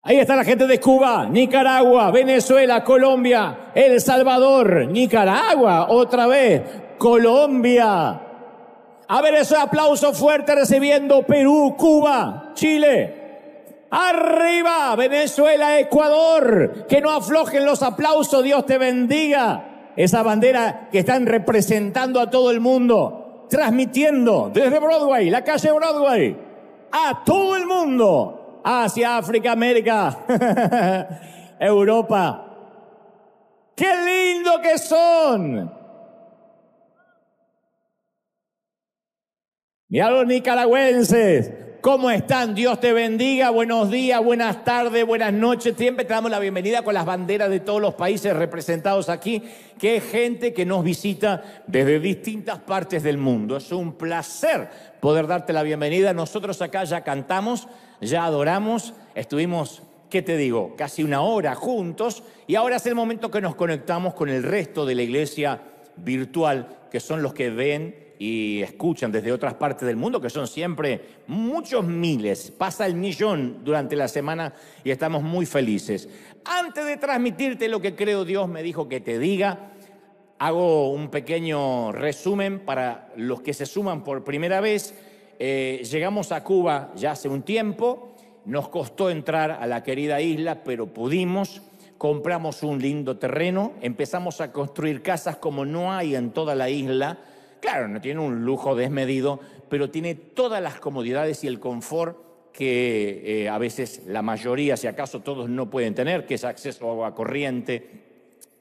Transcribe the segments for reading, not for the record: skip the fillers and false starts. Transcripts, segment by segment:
Ahí está la gente de Cuba, Nicaragua, Venezuela, Colombia, El Salvador, Nicaragua, otra vez, Colombia. A ver ese aplauso fuerte recibiendo Perú, Cuba, Chile. Arriba, Venezuela, Ecuador. Que no aflojen los aplausos, Dios te bendiga. Esa bandera que están representando a todo el mundo, transmitiendo desde Broadway, la calle Broadway, a todo el mundo. Asia, África, América, Europa. ¡Qué lindo que son! Y a los nicaragüenses, ¿cómo están? Dios te bendiga. Buenos días, buenas tardes, buenas noches. Siempre te damos la bienvenida con las banderas de todos los países representados aquí, que es gente que nos visita desde distintas partes del mundo. Es un placer poder darte la bienvenida. Nosotros acá ya cantamos, ya adoramos, estuvimos, ¿qué te digo?, casi una hora juntos, y ahora es el momento que nos conectamos con el resto de la iglesia virtual, que son los que ven y escuchan desde otras partes del mundo, que son siempre muchos miles, pasa el millón durante la semana y estamos muy felices. Antes de transmitirte lo que creo Dios me dijo que te diga, hago un pequeño resumen para los que se suman por primera vez. Llegamos a Cuba ya hace un tiempo, nos costó entrar a la querida isla, pero pudimos, compramos un lindo terreno, empezamos a construir casas como no hay en toda la isla. Claro, no tiene un lujo desmedido, pero tiene todas las comodidades y el confort que a veces la mayoría, si acaso todos, no pueden tener, que es acceso a agua corriente,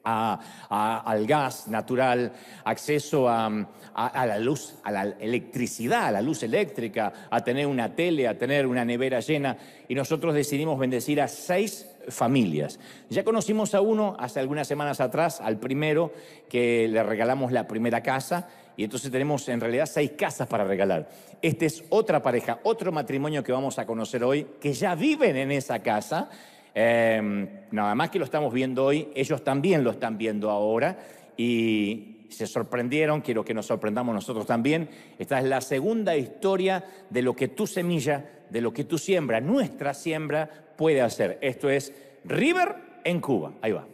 al gas natural, acceso a la luz, a la electricidad, a la luz eléctrica, a tener una tele, a tener una nevera llena. Y nosotros decidimos bendecir a 6 familias. Ya conocimos a uno hace algunas semanas atrás, al primero, que le regalamos la primera casa, y entonces tenemos en realidad 6 casas para regalar. Esta es otra pareja, otro matrimonio que vamos a conocer hoy, que ya viven en esa casa. Nada más que lo estamos viendo hoy, ellos también lo están viendo ahora y se sorprendieron. Quiero que nos sorprendamos nosotros también. Esta es la segunda historia de lo que tu semilla, de lo que tu siembra, nuestra siembra puede hacer. Esto es River en Cuba. Ahí va.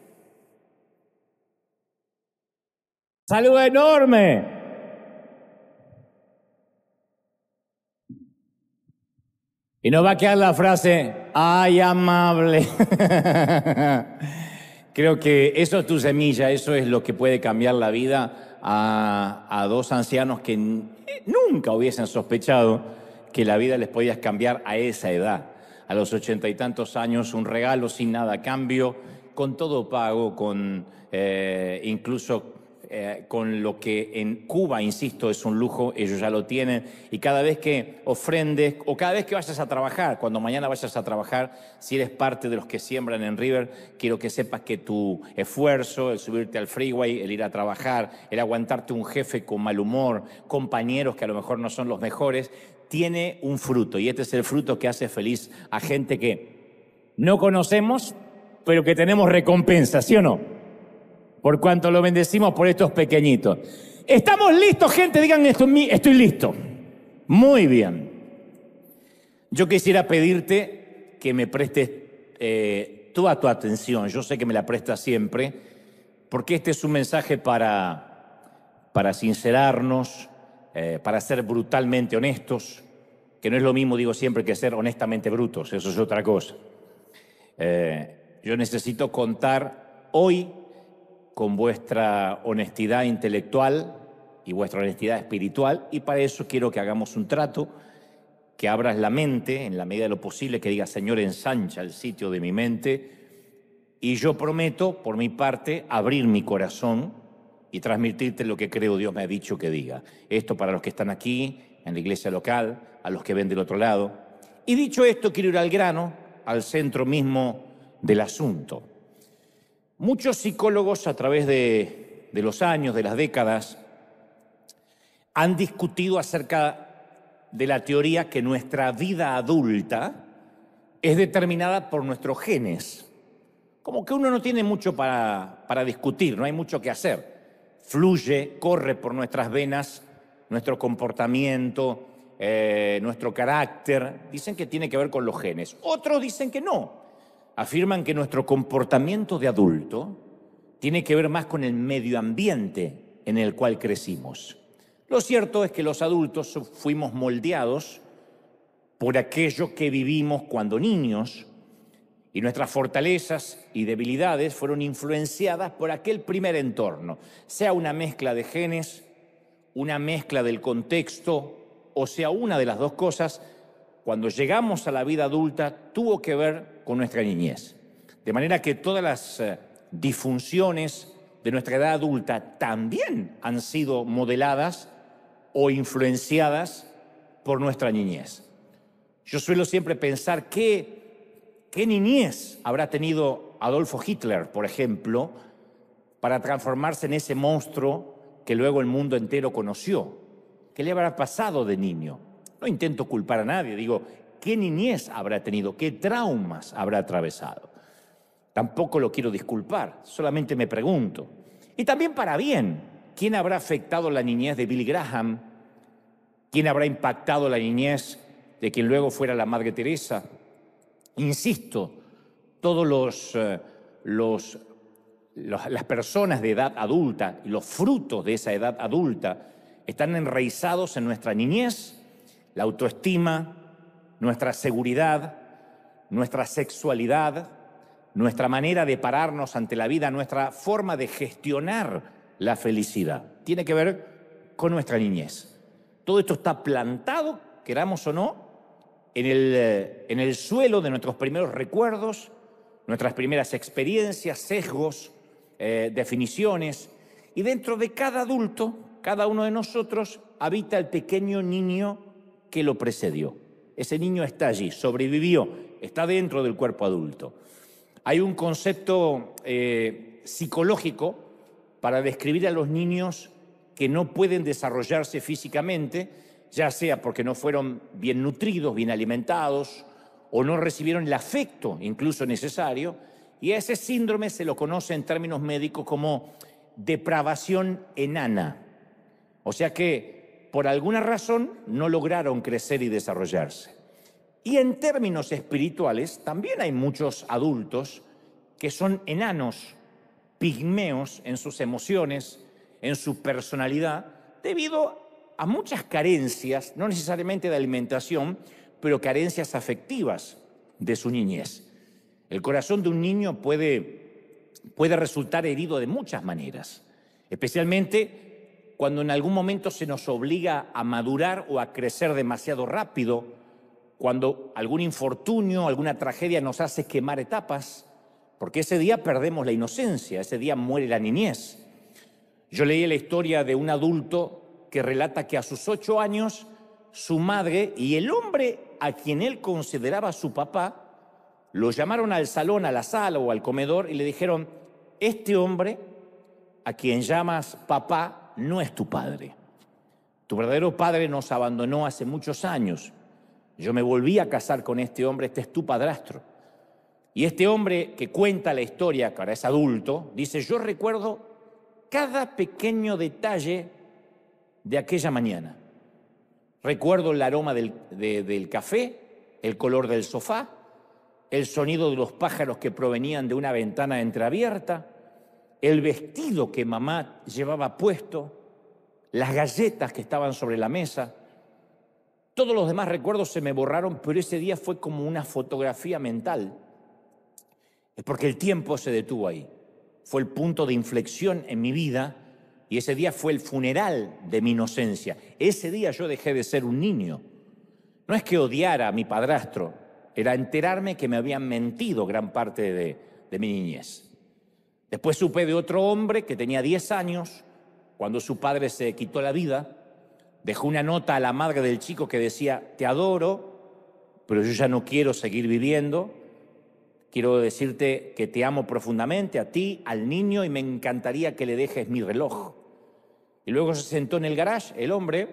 ¡Saludo enorme! Y nos va a quedar la frase, ¡ay, amable! Creo que eso es tu semilla, eso es lo que puede cambiar la vida a 2 ancianos que nunca hubiesen sospechado que la vida les podía cambiar a esa edad. A los 80 y tantos años, un regalo sin nada a cambio, con todo pago, con incluso con lo que en Cuba, insisto, es un lujo, ellos ya lo tienen, y cada vez que ofrendes o cada vez que vayas a trabajar, cuando mañana vayas a trabajar, si eres parte de los que siembran en River, quiero que sepas que tu esfuerzo, el subirte al freeway, el ir a trabajar, el aguantarte un jefe con mal humor, compañeros que a lo mejor no son los mejores, tiene un fruto, y este es el fruto que hace feliz a gente que no conocemos, pero que tenemos recompensa, ¿sí o no? Por cuanto lo bendecimos por estos pequeñitos. ¿Estamos listos, gente? Digan esto, estoy listo. Muy bien. Yo quisiera pedirte que me prestes toda tu atención. Yo sé que me la prestas siempre, porque este es un mensaje para sincerarnos, para ser brutalmente honestos, que no es lo mismo, digo siempre, que ser honestamente brutos. Eso es otra cosa. Yo necesito contar hoy con vuestra honestidad intelectual y vuestra honestidad espiritual, y para eso quiero que hagamos un trato, que abras la mente en la medida de lo posible, que digas, Señor, ensancha el sitio de mi mente, y yo prometo, por mi parte, abrir mi corazón y transmitirte lo que creo Dios me ha dicho que diga. Esto para los que están aquí, en la iglesia local, a los que ven del otro lado. Y dicho esto, quiero ir al grano, al centro mismo del asunto. Muchos psicólogos a través de los años, de las décadas, han discutido acerca de la teoría que nuestra vida adulta es determinada por nuestros genes. Como que uno no tiene mucho para discutir, no hay mucho que hacer. Fluye, corre por nuestras venas nuestro comportamiento, nuestro carácter. Dicen que tiene que ver con los genes. Otros dicen que no, afirman que nuestro comportamiento de adulto tiene que ver más con el medio ambiente en el cual crecimos. Lo cierto es que los adultos fuimos moldeados por aquello que vivimos cuando niños, y nuestras fortalezas y debilidades fueron influenciadas por aquel primer entorno, sea una mezcla de genes, una mezcla del contexto, o sea una de las dos cosas. Cuando llegamos a la vida adulta tuvo que ver con nuestra niñez. De manera que todas las disfunciones de nuestra edad adulta también han sido modeladas o influenciadas por nuestra niñez. Yo suelo siempre pensar ¿qué niñez habrá tenido Adolfo Hitler, por ejemplo, para transformarse en ese monstruo que luego el mundo entero conoció? ¿Qué le habrá pasado de niño? No intento culpar a nadie, digo, ¿qué niñez habrá tenido? ¿Qué traumas habrá atravesado? Tampoco lo quiero disculpar, solamente me pregunto. Y también para bien, ¿quién habrá afectado la niñez de Billy Graham? ¿Quién habrá impactado la niñez de quien luego fuera la Madre Teresa? Insisto, todos las personas de edad adulta y los frutos de esa edad adulta están enraizados en nuestra niñez, la autoestima, nuestra seguridad, nuestra sexualidad, nuestra manera de pararnos ante la vida, nuestra forma de gestionar la felicidad. Tiene que ver con nuestra niñez. Todo esto está plantado, queramos o no, en el suelo de nuestros primeros recuerdos, nuestras primeras experiencias, sesgos, definiciones. Y dentro de cada adulto, cada uno de nosotros, habita el pequeño niño que lo precedió. Ese niño está allí, sobrevivió, está dentro del cuerpo adulto. Hay un concepto psicológico para describir a los niños que no pueden desarrollarse físicamente, ya sea porque no fueron bien nutridos, bien alimentados, o no recibieron el afecto incluso necesario, y a ese síndrome se lo conoce en términos médicos como depravación enana. O sea que por alguna razón no lograron crecer y desarrollarse. Y en términos espirituales también hay muchos adultos que son enanos, pigmeos en sus emociones, en su personalidad, debido a muchas carencias, no necesariamente de alimentación, pero carencias afectivas de su niñez. El corazón de un niño puede resultar herido de muchas maneras, especialmente cuando en algún momento se nos obliga a madurar o a crecer demasiado rápido, cuando algún infortunio, alguna tragedia nos hace quemar etapas, porque ese día perdemos la inocencia, ese día muere la niñez. Yo leí la historia de un adulto que relata que a sus 8 años su madre y el hombre a quien él consideraba su papá lo llamaron al salón, a la sala o al comedor y le dijeron: este hombre a quien llamas papá no es tu padre. Tu verdadero padre nos abandonó hace muchos años. Yo me volví a casar con este hombre, este es tu padrastro. Y este hombre que cuenta la historia, que ahora es adulto, dice: yo recuerdo cada pequeño detalle de aquella mañana. Recuerdo el aroma del café, el color del sofá, el sonido de los pájaros que provenían de una ventana entreabierta, el vestido que mamá llevaba puesto, las galletas que estaban sobre la mesa. Todos los demás recuerdos se me borraron, pero ese día fue como una fotografía mental. Es porque el tiempo se detuvo ahí. Fue el punto de inflexión en mi vida y ese día fue el funeral de mi inocencia. Ese día yo dejé de ser un niño. No es que odiara a mi padrastro, era enterarme que me habían mentido gran parte de mi niñez. Después supe de otro hombre que tenía 10 años, cuando su padre se quitó la vida, dejó una nota a la madre del chico que decía: te adoro, pero yo ya no quiero seguir viviendo. Quiero decirte que te amo profundamente, a ti, al niño, y me encantaría que le dejes mi reloj. Y luego se sentó en el garage, el hombre,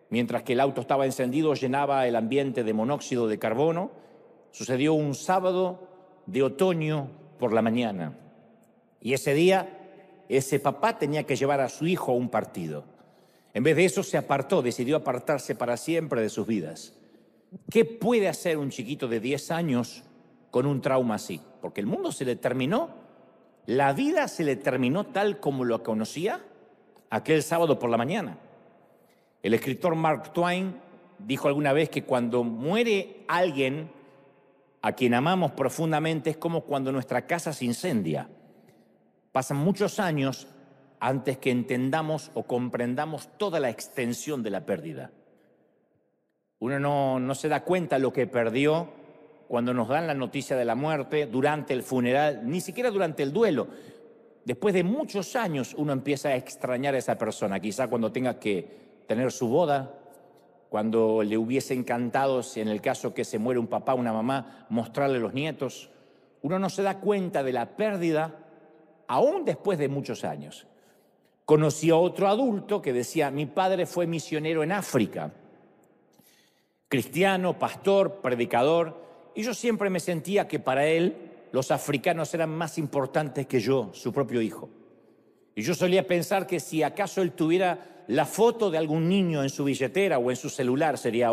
mientras que el auto estaba encendido, llenaba el ambiente de monóxido de carbono. Sucedió un sábado de otoño por la mañana. Y ese día, ese papá tenía que llevar a su hijo a un partido. En vez de eso, se apartó, decidió apartarse para siempre de sus vidas. ¿Qué puede hacer un chiquito de 10 años con un trauma así, porque el mundo se le terminó, la vida se le terminó tal como lo conocía aquel sábado por la mañana. El escritor Mark Twain dijo alguna vez que cuando muere alguien a quien amamos profundamente es como cuando nuestra casa se incendia. Pasan muchos años antes que entendamos o comprendamos toda la extensión de la pérdida. Uno no se da cuenta lo que perdió cuando nos dan la noticia de la muerte, durante el funeral, ni siquiera durante el duelo. Después de muchos años uno empieza a extrañar a esa persona, quizá cuando tenga que tener su boda, cuando le hubiese encantado, si en el caso que se muere un papá, una mamá, mostrarle los nietos. Uno no se da cuenta de la pérdida aún después de muchos años. Conocí a otro adulto que decía, mi padre fue misionero en África, cristiano, pastor, predicador, y yo siempre me sentía que para él los africanos eran más importantes que yo, su propio hijo. Y yo solía pensar que si acaso él tuviera la foto de algún niño en su billetera o en su celular, sería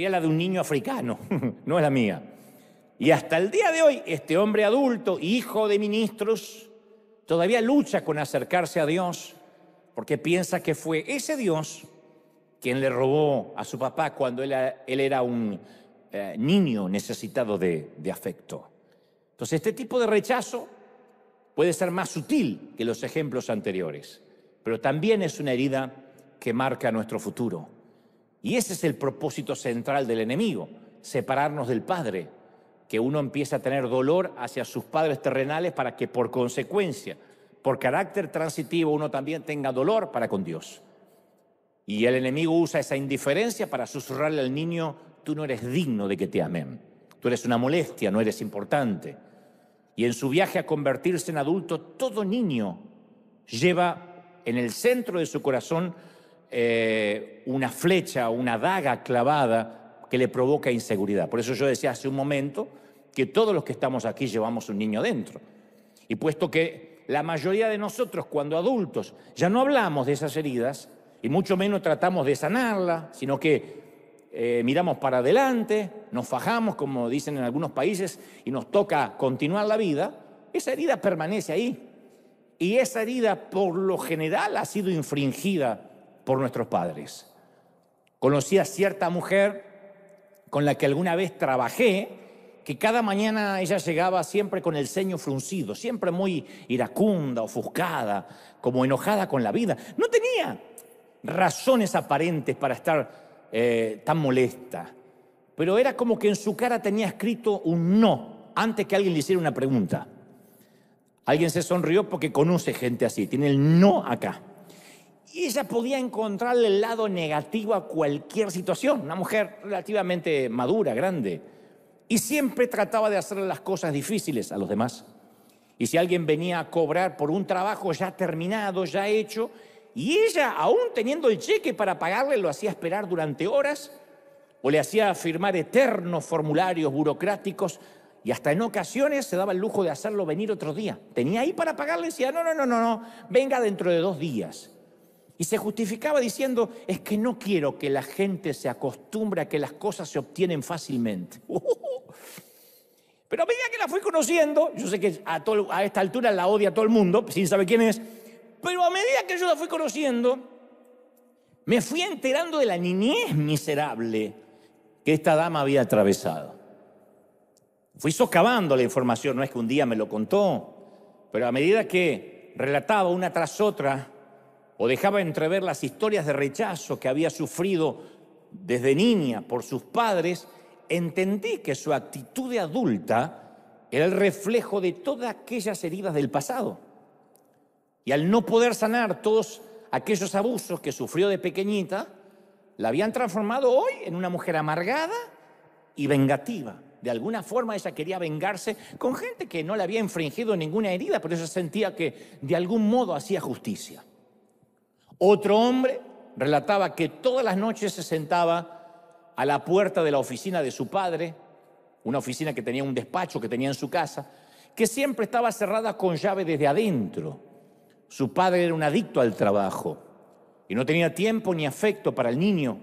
la de un niño africano, no es la mía. Y hasta el día de hoy, este hombre adulto, hijo de ministros, todavía lucha con acercarse a Dios porque piensa que fue ese Dios quien le robó a su papá cuando él era un niño necesitado de afecto. Entonces, este tipo de rechazo puede ser más sutil que los ejemplos anteriores, pero también es una herida que marca nuestro futuro. Y ese es el propósito central del enemigo, separarnos del Padre, que uno empiece a tener dolor hacia sus padres terrenales para que por consecuencia, por carácter transitivo, uno también tenga dolor para con Dios. Y el enemigo usa esa indiferencia para susurrarle al niño, tú no eres digno de que te amen, tú eres una molestia, no eres importante. Y en su viaje a convertirse en adulto, todo niño lleva en el centro de su corazón una flecha, una daga clavada que le provoca inseguridad. Por eso yo decía hace un momento que todos los que estamos aquí llevamos un niño dentro. Y puesto que la mayoría de nosotros, cuando adultos, ya no hablamos de esas heridas, y mucho menos tratamos de sanarla, sino que miramos para adelante, nos fajamos, como dicen en algunos países, y nos toca continuar la vida, esa herida permanece ahí. Y esa herida, por lo general, ha sido infringida por nuestros padres. Conocí a cierta mujer con la que alguna vez trabajé, que cada mañana ella llegaba siempre con el ceño fruncido, siempre muy iracunda, ofuscada, como enojada con la vida. No tenía razones aparentes para estar tan molesta, pero era como que en su cara tenía escrito un no antes que alguien le hiciera una pregunta. Alguien se sonrió porque conoce gente así, tiene el no acá. Y ella podía encontrarle el lado negativo a cualquier situación, una mujer relativamente madura, grande, y siempre trataba de hacerle las cosas difíciles a los demás. Y si alguien venía a cobrar por un trabajo ya terminado, ya hecho, y ella, aún teniendo el cheque para pagarle, lo hacía esperar durante horas o le hacía firmar eternos formularios burocráticos y hasta en ocasiones se daba el lujo de hacerlo venir otro día. Tenía ahí para pagarle y decía, no, venga dentro de 2 días. Y se justificaba diciendo, es que no quiero que la gente se acostumbre a que las cosas se obtienen fácilmente. Pero a medida que la fui conociendo, yo sé que a esta altura la odia todo el mundo, sin saber quién es, pero a medida que yo la fui conociendo, me fui enterando de la niñez miserable que esta dama había atravesado. Fui socavando la información, no es que un día me lo contó, pero a medida que relataba una tras otra o dejaba entrever las historias de rechazo que había sufrido desde niña por sus padres, entendí que su actitud de adulta era el reflejo de todas aquellas heridas del pasado. Y al no poder sanar todos aquellos abusos que sufrió de pequeñita, la habían transformado hoy en una mujer amargada y vengativa. De alguna forma ella quería vengarse con gente que no le había infringido ninguna herida, pero ella sentía que de algún modo hacía justicia. Otro hombre relataba que todas las noches se sentaba a la puerta de la oficina de su padre, una oficina que tenía un despacho que tenía en su casa, que siempre estaba cerrada con llave desde adentro. Su padre era un adicto al trabajo y no tenía tiempo ni afecto para el niño.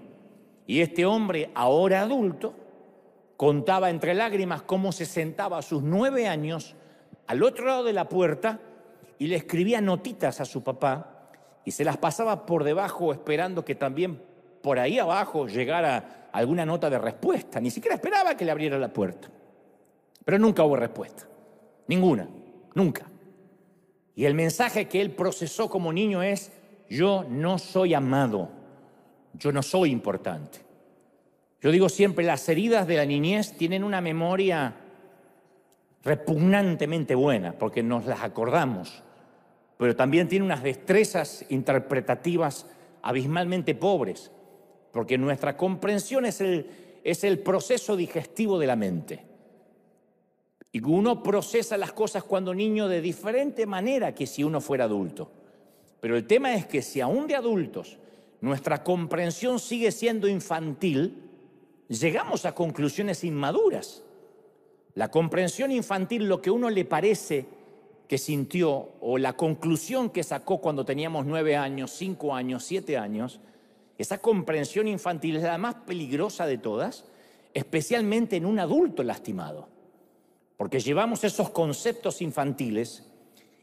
Y este hombre, ahora adulto, contaba entre lágrimas cómo se sentaba a sus 9 años al otro lado de la puerta y le escribía notitas a su papá y se las pasaba por debajo esperando que también por ahí abajo llegara alguna nota de respuesta. Ni siquiera esperaba que le abriera la puerta. Pero nunca hubo respuesta. Ninguna. Nunca. Y el mensaje que él procesó como niño es: yo no soy amado. Yo no soy importante. Yo digo siempre, las heridas de la niñez tienen una memoria repugnantemente buena, porque nos las acordamos, pero también tiene unas destrezas interpretativas abismalmente pobres, porque nuestra comprensión es el proceso digestivo de la mente. Y uno procesa las cosas cuando niño de diferente manera que si uno fuera adulto. Pero el tema es que si aún de adultos nuestra comprensión sigue siendo infantil, llegamos a conclusiones inmaduras. La comprensión infantil, lo que uno le parece que sintió, o la conclusión que sacó cuando teníamos 9 años, 5 años, 7 años, esa comprensión infantil es la más peligrosa de todas, especialmente en un adulto lastimado. Porque llevamos esos conceptos infantiles,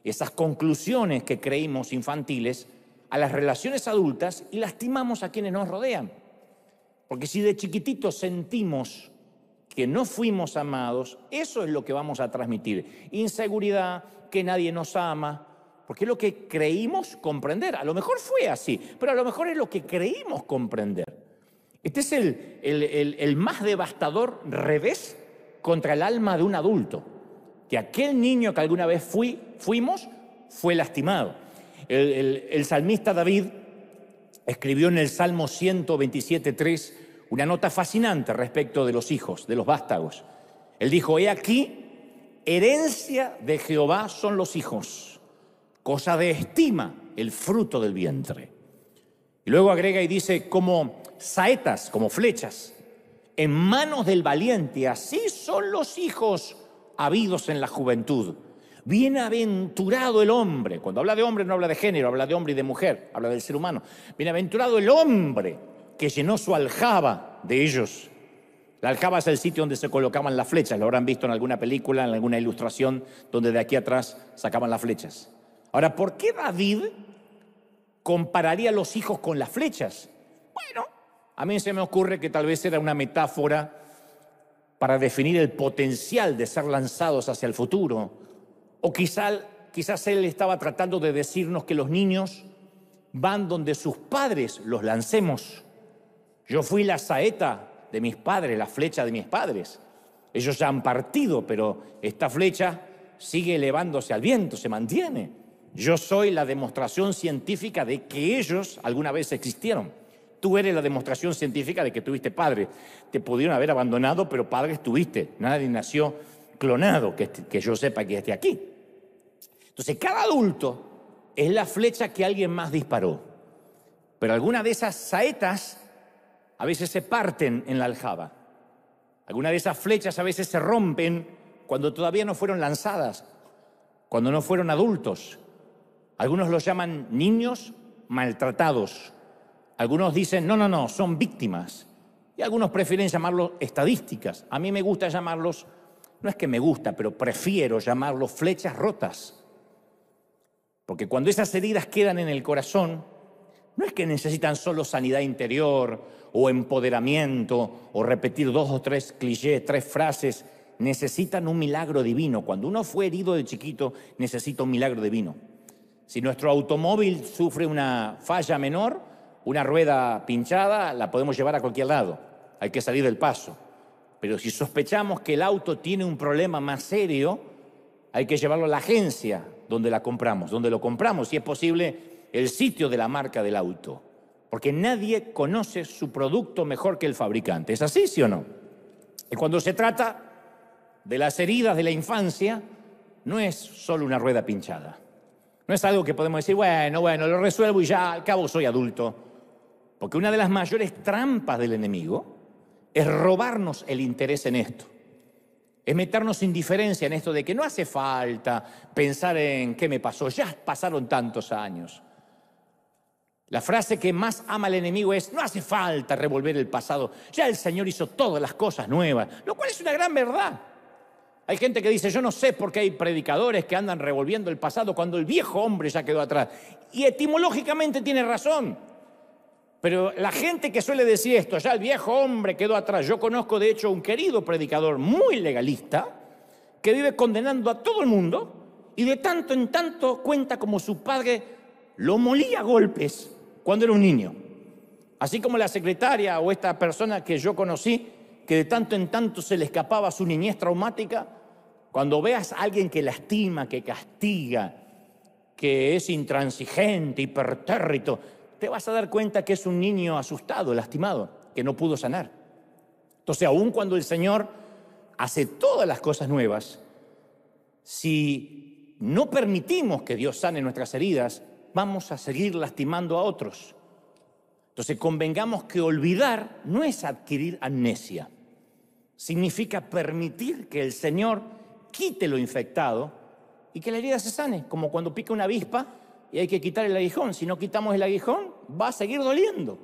esas conclusiones que creímos infantiles, a las relaciones adultas y lastimamos a quienes nos rodean. Porque si de chiquititos sentimos que no fuimos amados, eso es lo que vamos a transmitir. Inseguridad, que nadie nos ama, porque es lo que creímos comprender. A lo mejor fue así, pero a lo mejor es lo que creímos comprender. Este es el más devastador revés contra el alma de un adulto, que aquel niño que alguna vez fuimos fue lastimado. El salmista David escribió en el Salmo 127:3 una nota fascinante respecto de los hijos, de los vástagos. Él dijo: he aquí, herencia de Jehová son los hijos, cosa de estima el fruto del vientre. Y luego agrega y dice: como saetas, como flechas, en manos del valiente, así son los hijos habidos en la juventud. Bienaventurado el hombre. Cuando habla de hombre no habla de género, habla de hombre y de mujer, habla del ser humano. Bienaventurado el hombre que llenó su aljaba de ellos. La aljaba es el sitio donde se colocaban las flechas. Lo habrán visto en alguna película, en alguna ilustración, donde de aquí atrás sacaban las flechas. Ahora, ¿por qué David compararía a los hijos con las flechas? Bueno, a mí se me ocurre que tal vez era una metáfora para definir el potencial de ser lanzados hacia el futuro. O quizás él estaba tratando de decirnos que los niños van donde sus padres los lancemos. Yo fui la saeta de mis padres, la flecha de mis padres. Ellos ya han partido, pero esta flecha sigue elevándose al viento, se mantiene. Yo soy la demostración científica de que ellos alguna vez existieron. Tú eres la demostración científica de que tuviste padre. Te pudieron haber abandonado, pero padres tuviste. Nadie nació clonado, que yo sepa que esté aquí. Entonces, cada adulto es la flecha que alguien más disparó. Pero algunas de esas saetas a veces se parten en la aljaba. Algunas de esas flechas a veces se rompen cuando todavía no fueron lanzadas, cuando no fueron adultos. Algunos los llaman niños maltratados. Algunos dicen, no, son víctimas. Y algunos prefieren llamarlos estadísticas. A mí me gusta llamarlos, no es que me gusta, pero prefiero llamarlos flechas rotas. Porque cuando esas heridas quedan en el corazón, no es que necesitan solo sanidad interior o empoderamiento o repetir 2 o 3 clichés, 3 frases. Necesitan un milagro divino. Cuando uno fue herido de chiquito, necesita un milagro divino. Si nuestro automóvil sufre una falla menor, una rueda pinchada, la podemos llevar a cualquier lado. Hay que salir del paso. Pero si sospechamos que el auto tiene un problema más serio, hay que llevarlo a la agencia donde lo compramos, si es posible, el sitio de la marca del auto. Porque nadie conoce su producto mejor que el fabricante. ¿Es así, sí o no? Y cuando se trata de las heridas de la infancia, no es solo una rueda pinchada. No es algo que podemos decir, bueno, lo resuelvo y ya al cabo soy adulto. Porque una de las mayores trampas del enemigo es robarnos el interés en esto. Es meternos indiferencia en esto de que no hace falta pensar en qué me pasó, ya pasaron tantos años. La frase que más ama el enemigo es: no hace falta revolver el pasado, ya el Señor hizo todas las cosas nuevas, lo cual es una gran verdad. Hay gente que dice: yo no sé por qué hay predicadores que andan revolviendo el pasado cuando el viejo hombre ya quedó atrás. Y etimológicamente tiene razón. Pero la gente que suele decir esto, ya el viejo hombre quedó atrás. Yo conozco de hecho un querido predicador muy legalista que vive condenando a todo el mundo y de tanto en tanto cuenta como su padre lo molía a golpes cuando era un niño. Así como la secretaria o esta persona que yo conocí, que de tanto en tanto se le escapaba su niñez traumática. Cuando veas a alguien que lastima, que castiga, que es intransigente, hipertérrito, te vas a dar cuenta que es un niño asustado, lastimado, que no pudo sanar. Entonces, aun cuando el Señor hace todas las cosas nuevas, si no permitimos que Dios sane nuestras heridas, vamos a seguir lastimando a otros. Entonces, convengamos que olvidar no es adquirir amnesia. Significa permitir que el Señor quite lo infectado y que la herida se sane, como cuando pica una avispa y hay que quitar el aguijón. Si no quitamos el aguijón, va a seguir doliendo.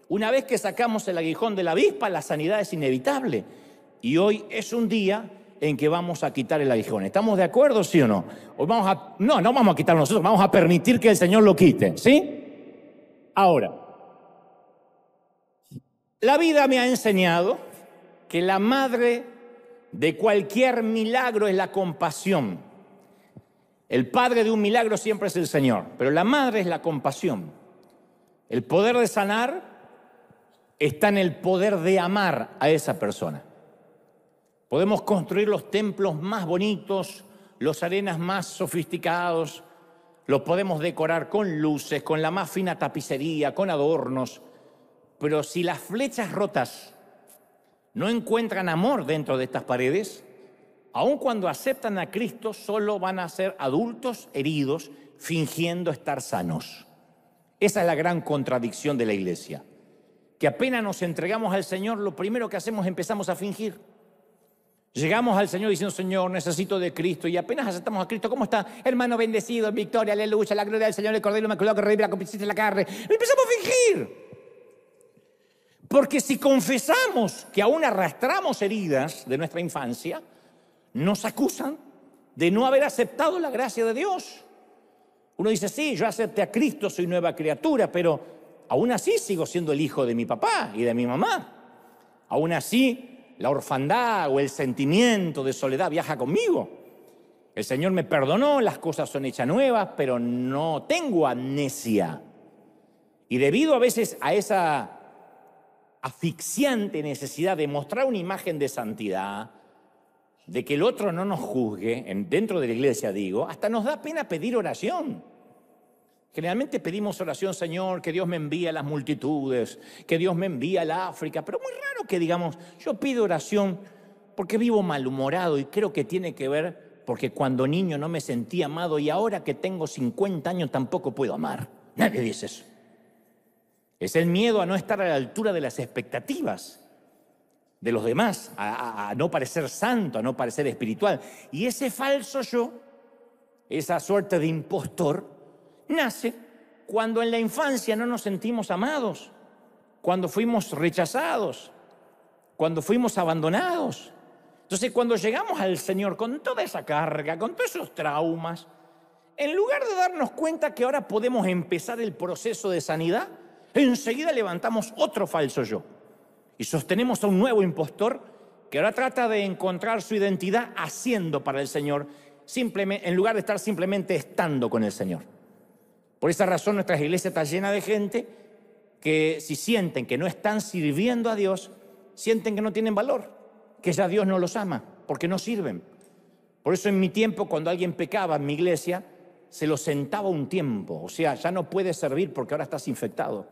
Una vez que sacamos el aguijón de la avispa, la sanidad es inevitable. Y hoy es un día en que vamos a quitar el aguijón. ¿Estamos de acuerdo, sí o no? Hoy no vamos a quitarlo nosotros, vamos a permitir que el Señor lo quite, ¿sí? Ahora, la vida me ha enseñado que la madre de cualquier milagro es la compasión. El padre de un milagro siempre es el Señor, pero la madre es la compasión. El poder de sanar está en el poder de amar a esa persona. Podemos construir los templos más bonitos, los arenas más sofisticados, los podemos decorar con luces, con la más fina tapicería, con adornos, pero si las flechas rotas no encuentran amor dentro de estas paredes, aun cuando aceptan a Cristo, solo van a ser adultos heridos fingiendo estar sanos. Esa es la gran contradicción de la iglesia, que apenas nos entregamos al Señor, lo primero que hacemos empezamos a fingir. Llegamos al Señor diciendo: Señor, necesito de Cristo, y apenas aceptamos a Cristo, ¿cómo está? Hermano bendecido, en victoria, aleluya, la gloria del Señor, el Cordero Inmaculado que revive la concupiscencia de la carne. Y empezamos a fingir. Porque si confesamos que aún arrastramos heridas de nuestra infancia, nos acusan de no haber aceptado la gracia de Dios. Uno dice: sí, yo acepté a Cristo, soy nueva criatura, pero aún así sigo siendo el hijo de mi papá y de mi mamá. Aún así, la orfandad o el sentimiento de soledad viaja conmigo. El Señor me perdonó, las cosas son hechas nuevas, pero no tengo amnesia. Y debido a veces a esa asfixiante necesidad de mostrar una imagen de santidad, de que el otro no nos juzgue, dentro de la iglesia digo, hasta nos da pena pedir oración. Generalmente pedimos oración: Señor, que Dios me envíe a las multitudes, que Dios me envíe al África, pero muy raro que digamos: yo pido oración porque vivo malhumorado, y creo que tiene que ver porque cuando niño no me sentí amado y ahora que tengo 50 años tampoco puedo amar. Nadie dice eso. Es el miedo a no estar a la altura de las expectativas de los demás, a no parecer santo, a no parecer espiritual. Y ese falso yo, esa suerte de impostor, nace cuando en la infancia no nos sentimos amados, cuando fuimos rechazados, cuando fuimos abandonados. Entonces, cuando llegamos al Señor con toda esa carga, con todos esos traumas, en lugar de darnos cuenta que ahora podemos empezar el proceso de sanidad, enseguida levantamos otro falso yo y sostenemos a un nuevo impostor que ahora trata de encontrar su identidad haciendo para el Señor, simplemente, en lugar de estar simplemente estando con el Señor. Por esa razón nuestra iglesia está llena de gente que, si sienten que no están sirviendo a Dios, sienten que no tienen valor, que ya Dios no los ama, porque no sirven. Por eso en mi tiempo, cuando alguien pecaba en mi iglesia, se lo sentaba un tiempo. O sea, ya no puedes servir porque ahora estás infectado.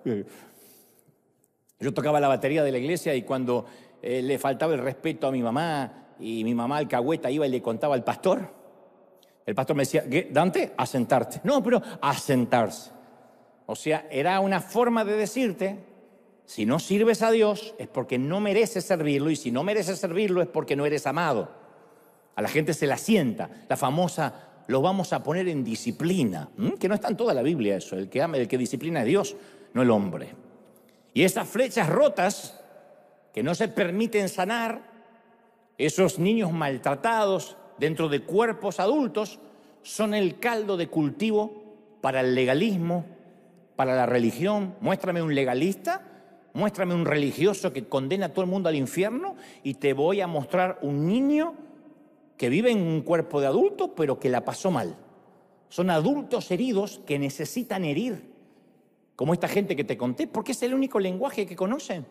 Yo tocaba la batería de la iglesia y cuando le faltaba el respeto a mi mamá y mi mamá alcahueta iba y le contaba al pastor, el pastor me decía: Dante, a sentarte. No, pero a sentarse. O sea, era una forma de decirte: si no sirves a Dios es porque no mereces servirlo, y si no mereces servirlo es porque no eres amado. A la gente se la sienta, la famosa los vamos a poner en disciplina. Que no está en toda la Biblia eso. El que ama, el que disciplina es Dios, no el hombre. Y esas flechas rotas que no se permiten sanar, esos niños maltratados dentro de cuerpos adultos, son el caldo de cultivo para el legalismo, para la religión. Muéstrame un legalista, muéstrame un religioso que condena a todo el mundo al infierno y te voy a mostrar un niño que vive en un cuerpo de adulto pero que la pasó mal. Son adultos heridos que necesitan herir, como esta gente que te conté, porque es el único lenguaje que conocen.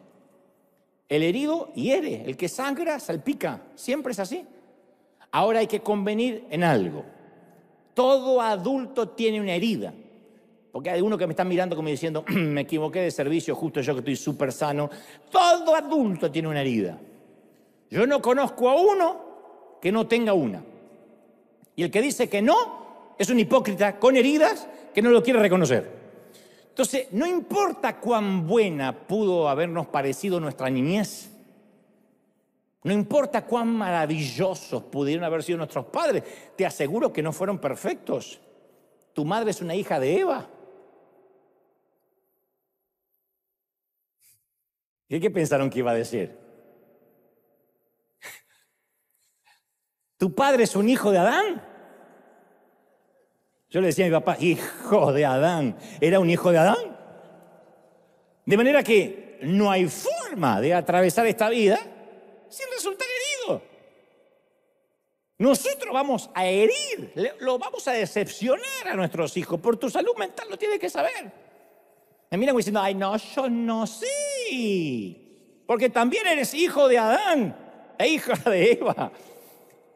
El herido hiere, el que sangra salpica, siempre es así. Ahora hay que convenir en algo. Todo adulto tiene una herida. Porque hay uno que me está mirando como diciendo, me equivoqué de servicio, justo yo que estoy súper sano. Todo adulto tiene una herida. Yo no conozco a uno que no tenga una. Y el que dice que no, es un hipócrita con heridas que no lo quiere reconocer. Entonces, no importa cuán buena pudo habernos parecido nuestra niñez, no importa cuán maravillosos pudieron haber sido nuestros padres, te aseguro que no fueron perfectos. Tu madre es una hija de Eva. ¿Y qué pensaron que iba a decir? ¿Tu padre es un hijo de Adán? Yo le decía a mi papá, hijo de Adán. ¿Era un hijo de Adán? De manera que no hay forma de atravesar esta vida sin resultar herido. Nosotros vamos a herir, lo vamos a decepcionar a nuestros hijos. Por tu salud mental lo tienes que saber. Me miran diciendo, ay, no, yo no sé. Porque también eres hijo de Adán e hija de Eva.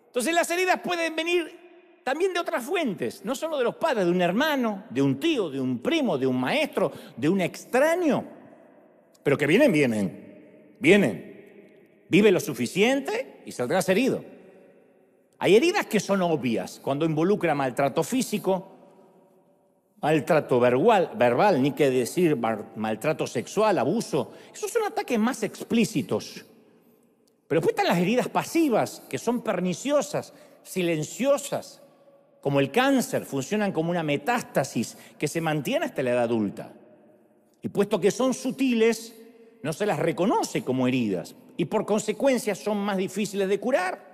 Entonces las heridas pueden venir también de otras fuentes, no solo de los padres, de un hermano, de un tío, de un primo, de un maestro, de un extraño. Pero que vienen. Vive lo suficiente y saldrás herido. Hay heridas que son obvias, cuando involucra maltrato físico, maltrato verbal, ni que decir maltrato sexual, abuso. Esos son ataques más explícitos. Pero después están las heridas pasivas, que son perniciosas, silenciosas, como el cáncer, funcionan como una metástasis que se mantiene hasta la edad adulta. Y puesto que son sutiles, no se las reconoce como heridas y por consecuencia son más difíciles de curar.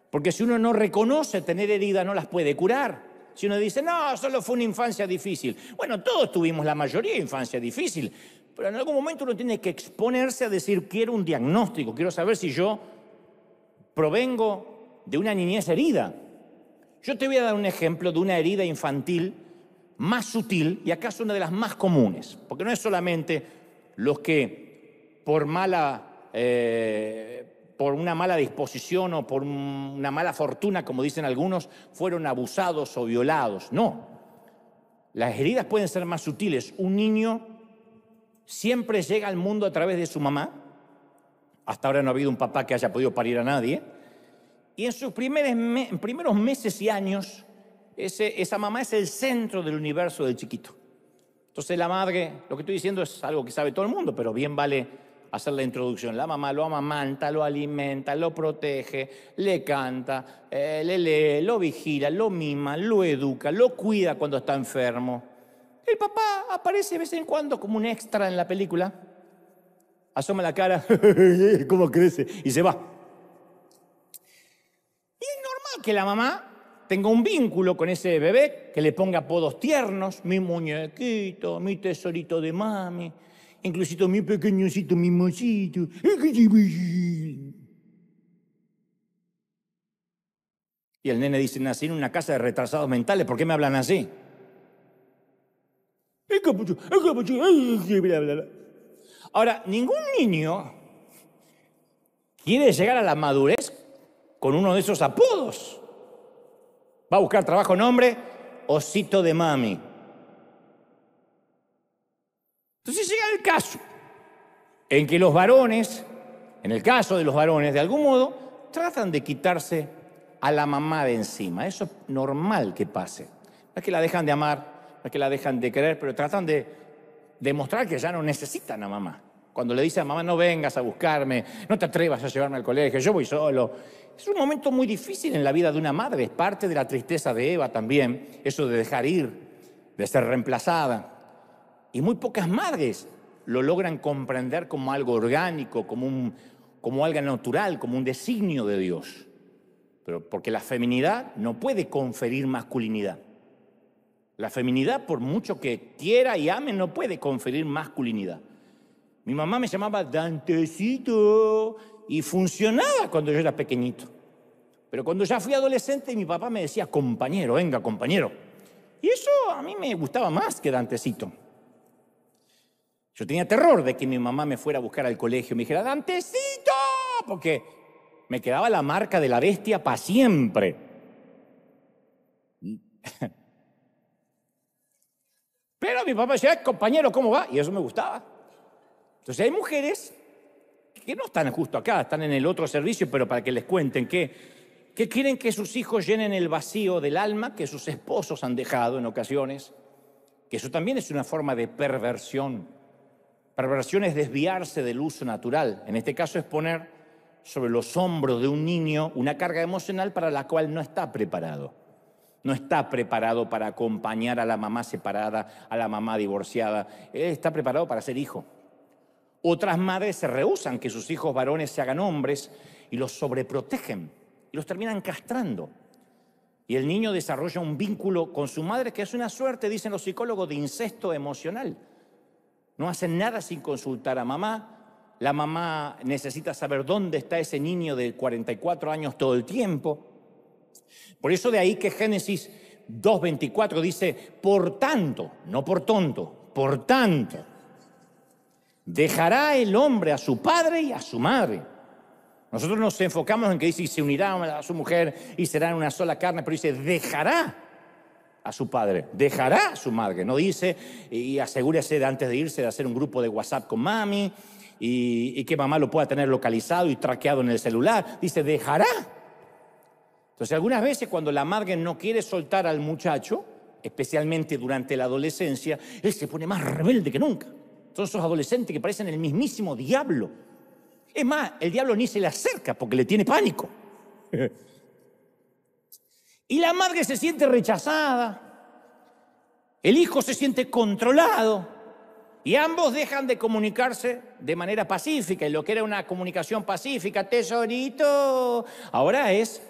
Porque si uno no reconoce tener heridas, no las puede curar. Si uno dice, no, solo fue una infancia difícil. Bueno, todos tuvimos la mayoría infancia difícil, pero en algún momento uno tiene que exponerse a decir, quiero un diagnóstico, quiero saber si yo provengo de una niñez herida. Yo te voy a dar un ejemplo de una herida infantil más sutil y acaso una de las más comunes, porque no es solamente los que por una mala disposición o por una mala fortuna, como dicen algunos, fueron abusados o violados. No, las heridas pueden ser más sutiles. Un niño siempre llega al mundo a través de su mamá. Hasta ahora no ha habido un papá que haya podido parir a nadie. Y en sus primeros meses y años, esa mamá es el centro del universo del chiquito. Entonces la madre, lo que estoy diciendo es algo que sabe todo el mundo, pero bien vale hacer la introducción. La mamá lo amamanta, lo alimenta, lo protege, le canta, le lee, lo vigila, lo mima, lo educa, lo cuida cuando está enfermo. El papá aparece de vez en cuando como un extra en la película, asoma la cara, ¿cómo crece? Y se va. Y es normal que la mamá tenga un vínculo con ese bebé, que le ponga apodos tiernos, mi muñequito, mi tesorito de mami, incluso mi pequeñocito, mi mocito. Y el nene dice, nací en una casa de retrasados mentales, ¿por qué me hablan así? Ahora, ningún niño quiere llegar a la madurez con uno de esos apodos. Va a buscar trabajo, nombre, osito de mami. Entonces llega el caso en que los varones, en el caso de los varones, de algún modo, tratan de quitarse a la mamá de encima. Eso es normal que pase. No es que la dejan de amar, no es que la dejan de querer, pero tratan de demostrar que ya no necesitan a mamá. Cuando le dice a mamá, no vengas a buscarme, no te atrevas a llevarme al colegio, yo voy solo. Es un momento muy difícil en la vida de una madre, es parte de la tristeza de Eva también, eso de dejar ir, de ser reemplazada. Y muy pocas madres lo logran comprender como algo orgánico, como algo natural, como un designio de Dios. Pero porque la feminidad no puede conferir masculinidad. La feminidad, por mucho que quiera y ame, no puede conferir masculinidad. Mi mamá me llamaba Dantecito y funcionaba cuando yo era pequeñito. Pero cuando ya fui adolescente, mi papá me decía, compañero, venga, compañero. Y eso a mí me gustaba más que Dantecito. Yo tenía terror de que mi mamá me fuera a buscar al colegio y me dijera, Dantecito, porque me quedaba la marca de la bestia para siempre. Pero mi papá decía, compañero, ¿cómo va? Y eso me gustaba. Entonces hay mujeres que no están justo acá, están en el otro servicio, pero para que les cuenten que quieren que sus hijos llenen el vacío del alma que sus esposos han dejado en ocasiones, que eso también es una forma de perversión. Perversión es desviarse del uso natural. En este caso es poner sobre los hombros de un niño una carga emocional para la cual no está preparado. No está preparado para acompañar a la mamá separada, a la mamá divorciada. Él está preparado para ser hijo. Otras madres se rehúsan que sus hijos varones se hagan hombres y los sobreprotegen y los terminan castrando. Y el niño desarrolla un vínculo con su madre que es una suerte, dicen los psicólogos, de incesto emocional. No hacen nada sin consultar a mamá. La mamá necesita saber dónde está ese niño de 44 años todo el tiempo. Por eso de ahí que Génesis 2:24 dice, por tanto, no por tonto, por tanto, dejará el hombre a su padre y a su madre. Nosotros nos enfocamos en que dice, y se unirá a su mujer y serán una sola carne, pero dice, dejará a su padre, dejará a su madre. No dice, y asegúrese de, antes de irse, de hacer un grupo de WhatsApp con mami y que mamá lo pueda tener localizado y traqueado en el celular. Dice, dejará. Entonces, algunas veces cuando la madre no quiere soltar al muchacho, especialmente durante la adolescencia, él se pone más rebelde que nunca. Son esos adolescentes que parecen el mismísimo diablo. Es más, el diablo ni se le acerca porque le tiene pánico. Y la madre se siente rechazada, el hijo se siente controlado y ambos dejan de comunicarse de manera pacífica. Y lo que era una comunicación pacífica, tesorito, ahora es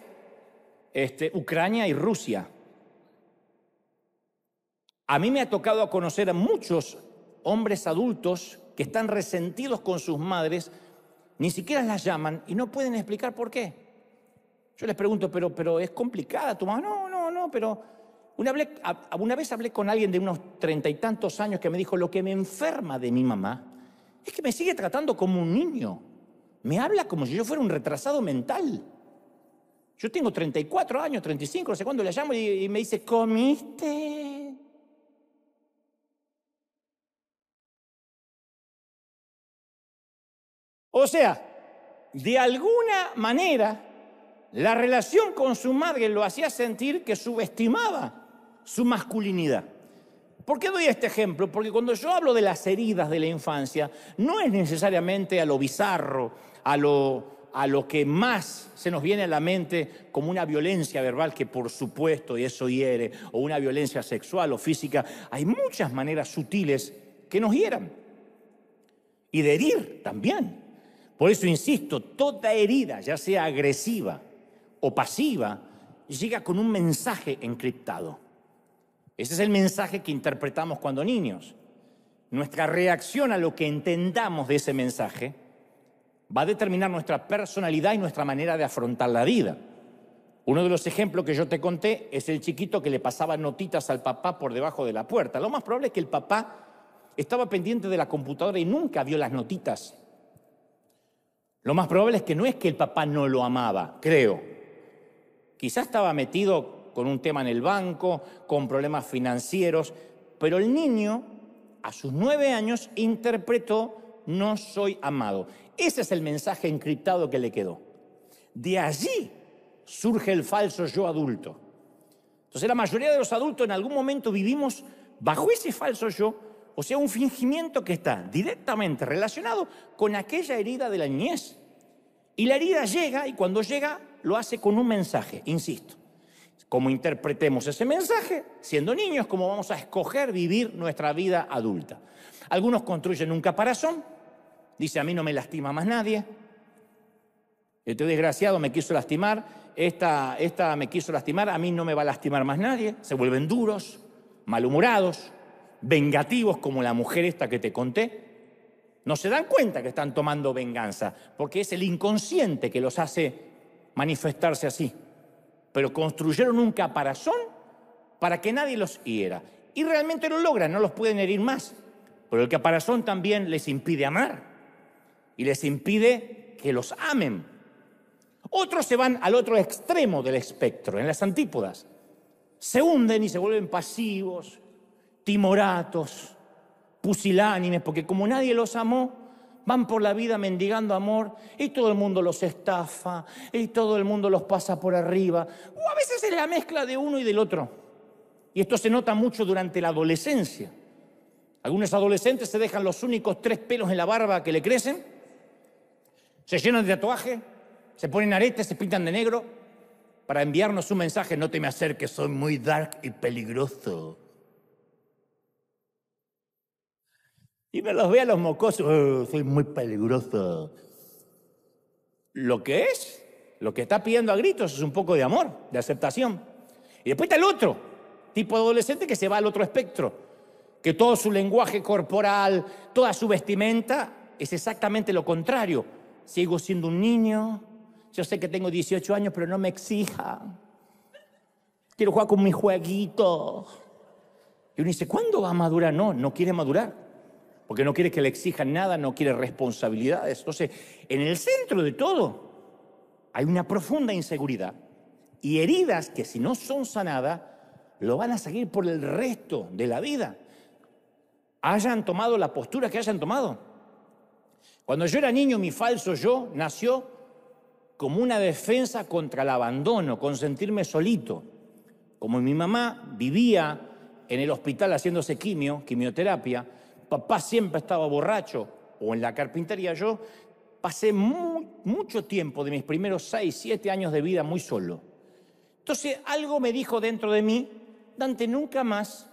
Ucrania y Rusia. A mí me ha tocado conocer a muchos hombres adultos que están resentidos con sus madres, ni siquiera las llaman y no pueden explicar por qué. Yo les pregunto, pero es complicada tu mamá. No, pero una vez hablé con alguien de unos 30 y tantos años que me dijo, lo que me enferma de mi mamá es que me sigue tratando como un niño. Me habla como si yo fuera un retrasado mental. Yo tengo 34 años, 35, no sé cuándo, le llamo y me dice, ¿comiste? O sea, de alguna manera, la relación con su madre lo hacía sentir que subestimaba su masculinidad. ¿Por qué doy este ejemplo? Porque cuando yo hablo de las heridas de la infancia, no es necesariamente a lo bizarro, a lo que más se nos viene a la mente como una violencia verbal, que por supuesto y eso hiere, o una violencia sexual o física. Hay muchas maneras sutiles que nos hieran. Y de herir también. Por eso insisto, toda herida, ya sea agresiva o pasiva, llega con un mensaje encriptado. Ese es el mensaje que interpretamos cuando niños. Nuestra reacción a lo que entendamos de ese mensaje va a determinar nuestra personalidad y nuestra manera de afrontar la vida. Uno de los ejemplos que yo te conté es el chiquito que le pasaba notitas al papá por debajo de la puerta. Lo más probable es que el papá estaba pendiente de la computadora y nunca vio las notitas. Lo más probable es que no es que el papá no lo amaba, creo. Quizás estaba metido con un tema en el banco, con problemas financieros, pero el niño, a sus 9 años, interpretó, no soy amado. Ese es el mensaje encriptado que le quedó. De allí surge el falso yo adulto. Entonces la mayoría de los adultos en algún momento vivimos bajo ese falso yo O sea, un fingimiento que está directamente relacionado con aquella herida de la niñez. Y la herida llega, y cuando llega, lo hace con un mensaje, insisto. Como interpretemos ese mensaje, siendo niños, como vamos a escoger vivir nuestra vida adulta. Algunos construyen un caparazón, dice, a mí no me lastima más nadie, este desgraciado me quiso lastimar, esta me quiso lastimar, a mí no me va a lastimar más nadie. Se vuelven duros, malhumorados, vengativos, como la mujer esta que te conté. No se dan cuenta que están tomando venganza, porque es el inconsciente que los hace manifestarse así. Pero construyeron un caparazón para que nadie los hiera. Y realmente lo logran, no los pueden herir más. Pero el caparazón también les impide amar y les impide que los amen. Otros se van al otro extremo del espectro, en las antípodas. Se hunden y se vuelven pasivos, timoratos, pusilánimes, porque como nadie los amó, van por la vida mendigando amor y todo el mundo los estafa y todo el mundo los pasa por arriba. O a veces es la mezcla de uno y del otro. Y esto se nota mucho durante la adolescencia. Algunos adolescentes se dejan los únicos 3 pelos en la barba que le crecen, se llenan de tatuaje, se ponen aretes, se pintan de negro para enviarnos un mensaje: no te me acerques, soy muy dark y peligroso. Y me los ve a los mocosos: oh, soy muy peligroso. Lo que está pidiendo a gritos es un poco de amor, de aceptación. Y después está el otro tipo de adolescente que se va al otro espectro, que todo su lenguaje corporal, toda su vestimenta es exactamente lo contrario. Sigo siendo un niño, yo sé que tengo 18 años, pero no me exija. Quiero jugar con mi jueguito. Y uno dice, ¿cuándo va a madurar? No quiere madurar, porque no quiere que le exijan nada, no quiere responsabilidades. Entonces, en el centro de todo hay una profunda inseguridad y heridas que, si no son sanadas, lo van a seguir por el resto de la vida. Hayan tomado la postura que hayan tomado. Cuando yo era niño, mi falso yo nació como una defensa contra el abandono, con sentirme solito. Como mi mamá vivía en el hospital haciéndose quimioterapia, papá siempre estaba borracho o en la carpintería, yo pasé mucho tiempo de mis primeros 6, 7 años de vida muy solo. Entonces algo me dijo dentro de mí: Dante, nunca más,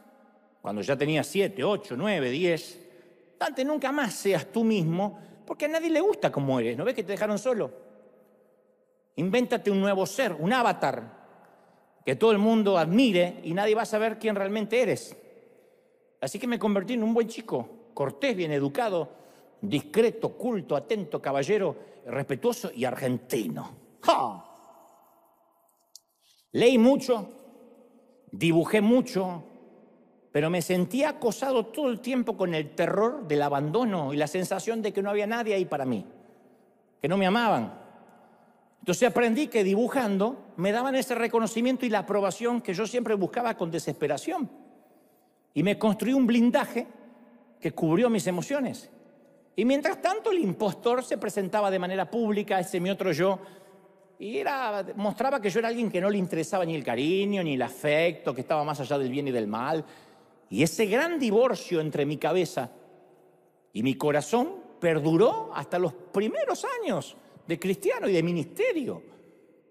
cuando ya tenía 7, 8, 9, 10, Dante, nunca más seas tú mismo, porque a nadie le gusta como eres. ¿No ves que te dejaron solo? Invéntate un nuevo ser, un avatar, que todo el mundo admire y nadie va a saber quién realmente eres. Así que me convertí en un buen chico, cortés, bien educado, discreto, culto, atento, caballero, respetuoso y argentino. ¡Ja! Leí mucho, dibujé mucho, pero me sentía acosado todo el tiempo con el terror del abandono y la sensación de que no había nadie ahí para mí, que no me amaban. Entonces aprendí que dibujando me daban ese reconocimiento y la aprobación que yo siempre buscaba con desesperación. Y me construí un blindaje que cubrió mis emociones. Y mientras tanto el impostor se presentaba de manera pública, ese mi otro yo, y mostraba que yo era alguien que no le interesaba ni el cariño, ni el afecto, que estaba más allá del bien y del mal. Y ese gran divorcio entre mi cabeza y mi corazón perduró hasta los primeros años de cristiano y de ministerio.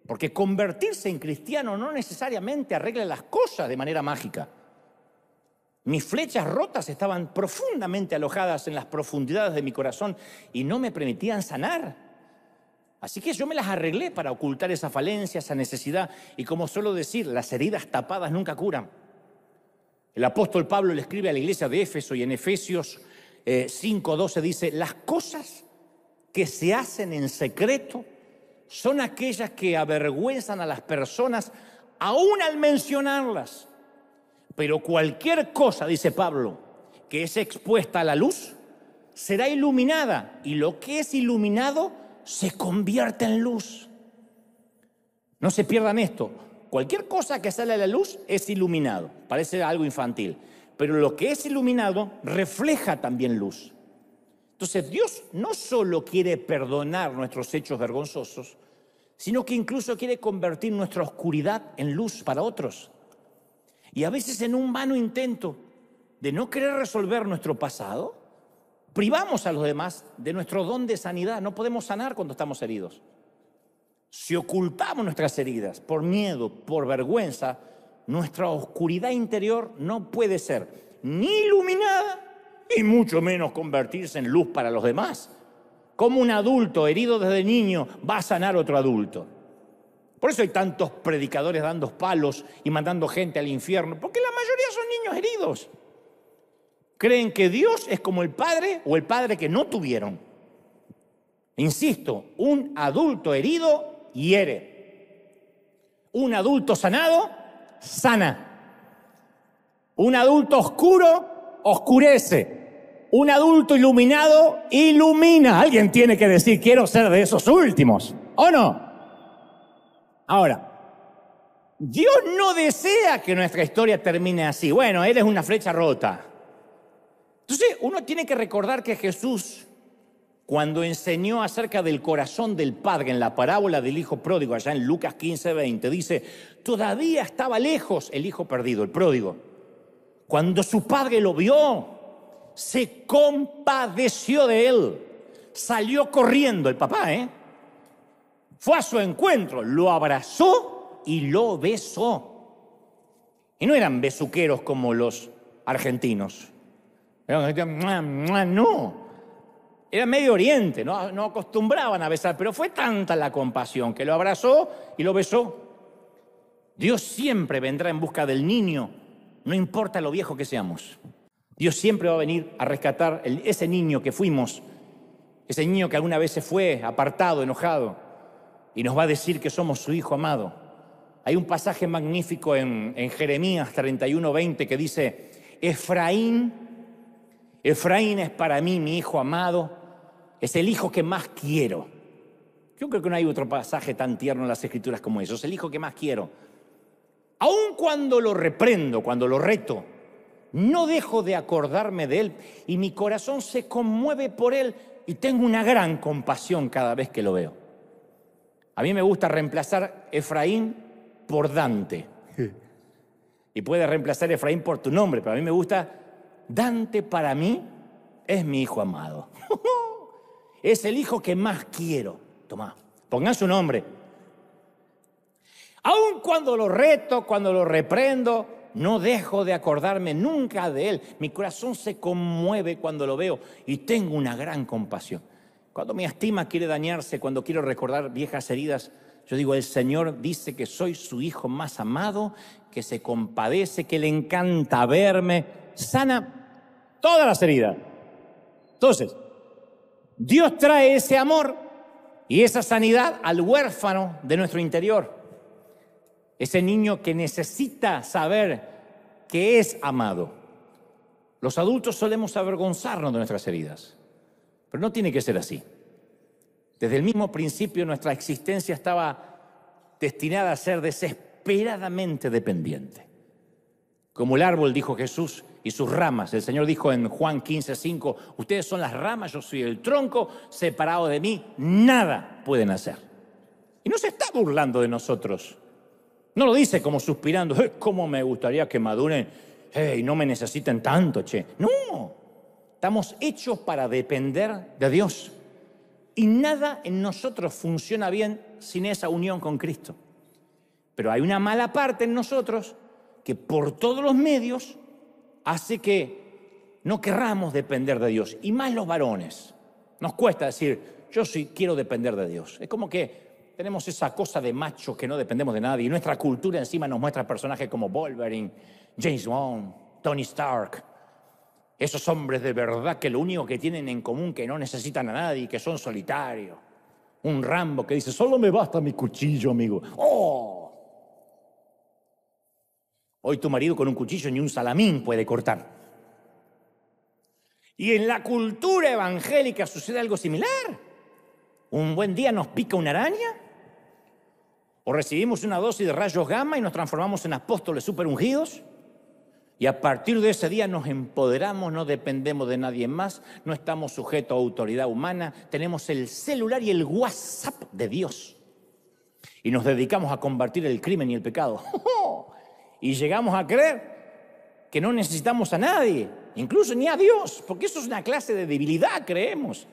Porque convertirse en cristiano no necesariamente arregla las cosas de manera mágica. Mis flechas rotas estaban profundamente alojadas en las profundidades de mi corazón y no me permitían sanar. Así que yo me las arreglé para ocultar esa falencia, esa necesidad. Y como suelo decir, las heridas tapadas nunca curan. El apóstol Pablo le escribe a la iglesia de Éfeso y en Efesios 5:12 dice: las cosas que se hacen en secreto son aquellas que avergüenzan a las personas aún al mencionarlas. Pero cualquier cosa, dice Pablo, que es expuesta a la luz, será iluminada, y lo que es iluminado se convierte en luz. No se pierdan esto. Cualquier cosa que sale a la luz es iluminado. Parece algo infantil. Pero lo que es iluminado refleja también luz. Entonces Dios no solo quiere perdonar nuestros hechos vergonzosos, sino que incluso quiere convertir nuestra oscuridad en luz para otros. Y a veces en un vano intento de no querer resolver nuestro pasado, privamos a los demás de nuestro don de sanidad. No podemos sanar cuando estamos heridos. Si ocultamos nuestras heridas por miedo, por vergüenza, nuestra oscuridad interior no puede ser ni iluminada y mucho menos convertirse en luz para los demás. ¿Cómo un adulto herido desde niño va a sanar a otro adulto? Por eso hay tantos predicadores dando palos y mandando gente al infierno, porque la mayoría son niños heridos. Creen que Dios es como el padre o el padre que no tuvieron. Insisto, un adulto herido hiere. Un adulto sanado, sana. Un adulto oscuro, oscurece. Un adulto iluminado, ilumina. Alguien tiene que decir, quiero ser de esos últimos, ¿o no? Ahora, Dios no desea que nuestra historia termine así. Bueno, eres una flecha rota. Entonces, uno tiene que recordar que Jesús, cuando enseñó acerca del corazón del Padre en la parábola del Hijo Pródigo, allá en Lucas 15:20, dice, todavía estaba lejos el Hijo perdido, el pródigo. Cuando su padre lo vio, se compadeció de él. Salió corriendo el papá, fue a su encuentro, lo abrazó y lo besó. Y no eran besuqueros como los argentinos. No. Era Medio Oriente, no acostumbraban a besar, pero fue tanta la compasión que lo abrazó y lo besó. Dios siempre vendrá en busca del niño, no importa lo viejo que seamos. Dios siempre va a venir a rescatar ese niño que fuimos, ese niño que alguna vez se fue apartado, enojado, y nos va a decir que somos su hijo amado. Hay un pasaje magnífico en Jeremías 31:20 que dice, Efraín es para mí mi hijo amado, es el hijo que más quiero. Yo creo que no hay otro pasaje tan tierno en las Escrituras como eso, es el hijo que más quiero. Aun cuando lo reprendo, cuando lo reto, no dejo de acordarme de él y mi corazón se conmueve por él y tengo una gran compasión cada vez que lo veo. A mí me gusta reemplazar Efraín por Dante. Y puede reemplazar Efraín por tu nombre, pero a mí me gusta Dante. Para mí es mi hijo amado. Es el hijo que más quiero. Tomá, pongan su nombre. Aun cuando lo reto, cuando lo reprendo, no dejo de acordarme nunca de él. Mi corazón se conmueve cuando lo veo y tengo una gran compasión. Cuando mi estima quiere dañarse, cuando quiero recordar viejas heridas, yo digo, el Señor dice que soy su hijo más amado, que se compadece, que le encanta verme, sana todas las heridas. Entonces, Dios trae ese amor y esa sanidad al huérfano de nuestro interior. Ese niño que necesita saber que es amado. Los adultos solemos avergonzarnos de nuestras heridas, pero no tiene que ser así. Desde el mismo principio nuestra existencia estaba destinada a ser desesperadamente dependiente. Como el árbol, dijo Jesús, y sus ramas. El Señor dijo en Juan 15:5, ustedes son las ramas, yo soy el tronco, separado de mí, nada pueden hacer. Y no se está burlando de nosotros. No lo dice como suspirando, cómo me gustaría que maduren, y no me necesiten tanto, che. No, estamos hechos para depender de Dios. Y nada en nosotros funciona bien sin esa unión con Cristo. Pero hay una mala parte en nosotros que por todos los medios hace que no querramos depender de Dios. Y más los varones. Nos cuesta decir, yo sí quiero depender de Dios. Es como que tenemos esa cosa de macho que no dependemos de nadie. Y nuestra cultura encima nos muestra personajes como Wolverine, James Bond, Tony Stark. Esos hombres de verdad que lo único que tienen en común que no necesitan a nadie, que son solitarios. Un Rambo que dice, solo me basta mi cuchillo, amigo. ¡Oh! Hoy tu marido con un cuchillo ni un salamín puede cortar. Y en la cultura evangélica sucede algo similar. Un buen día nos pica una araña, o recibimos una dosis de rayos gamma y nos transformamos en apóstoles súper ungidos. Y a partir de ese día nos empoderamos, no dependemos de nadie más, no estamos sujetos a autoridad humana, tenemos el celular y el WhatsApp de Dios. Y nos dedicamos a combatir el crimen y el pecado. Y llegamos a creer que no necesitamos a nadie, incluso ni a Dios, porque eso es una clase de debilidad, creemos.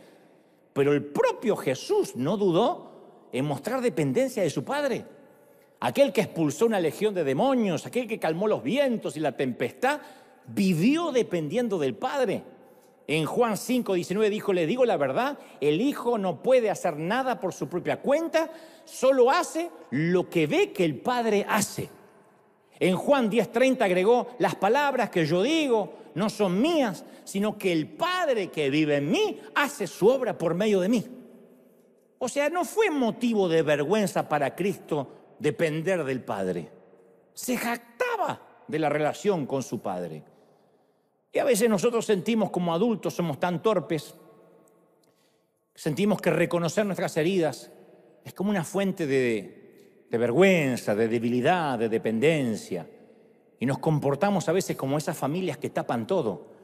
Pero el propio Jesús no dudó en mostrar dependencia de su Padre. Aquel que expulsó una legión de demonios, aquel que calmó los vientos y la tempestad, vivió dependiendo del Padre. En Juan 5:19 dijo: les digo la verdad, el Hijo no puede hacer nada por su propia cuenta, solo hace lo que ve que el Padre hace. En Juan 10:30 agregó: las palabras que yo digo no son mías, sino que el Padre que vive en mí hace su obra por medio de mí. O sea, no fue motivo de vergüenza para Cristo depender del Padre. Se jactaba de la relación con su Padre. Y a veces nosotros sentimos como adultos, somos tan torpes, sentimos que reconocer nuestras heridas es como una fuente de vergüenza, de debilidad, de dependencia. Y nos comportamos a veces como esas familias que tapan todo.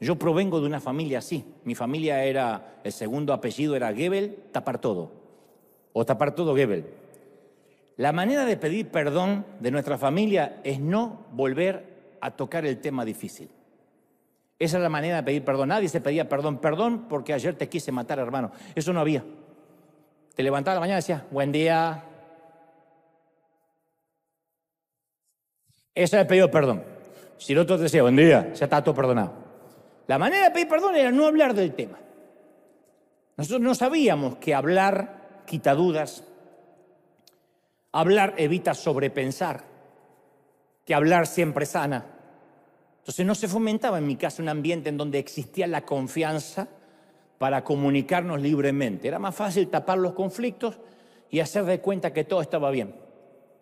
Yo provengo de una familia así. Mi familia era, el segundo apellido era Gebel, tapar todo. O tapar todo Gebel. La manera de pedir perdón de nuestra familia es no volver a tocar el tema difícil. Esa es la manera de pedir perdón. Nadie se pedía perdón porque ayer te quise matar, hermano. Eso no había. Te levantaba a la mañana y decías: buen día. Ese era el pedido de perdón. Si el otro te decía: buen día, ya está todo perdonado. La manera de pedir perdón era no hablar del tema. Nosotros no sabíamos que hablar quita dudas, hablar evita sobrepensar, que hablar siempre sana. Entonces no se fomentaba en mi casa un ambiente en donde existía la confianza para comunicarnos libremente. Era más fácil tapar los conflictos y hacer de cuenta que todo estaba bien.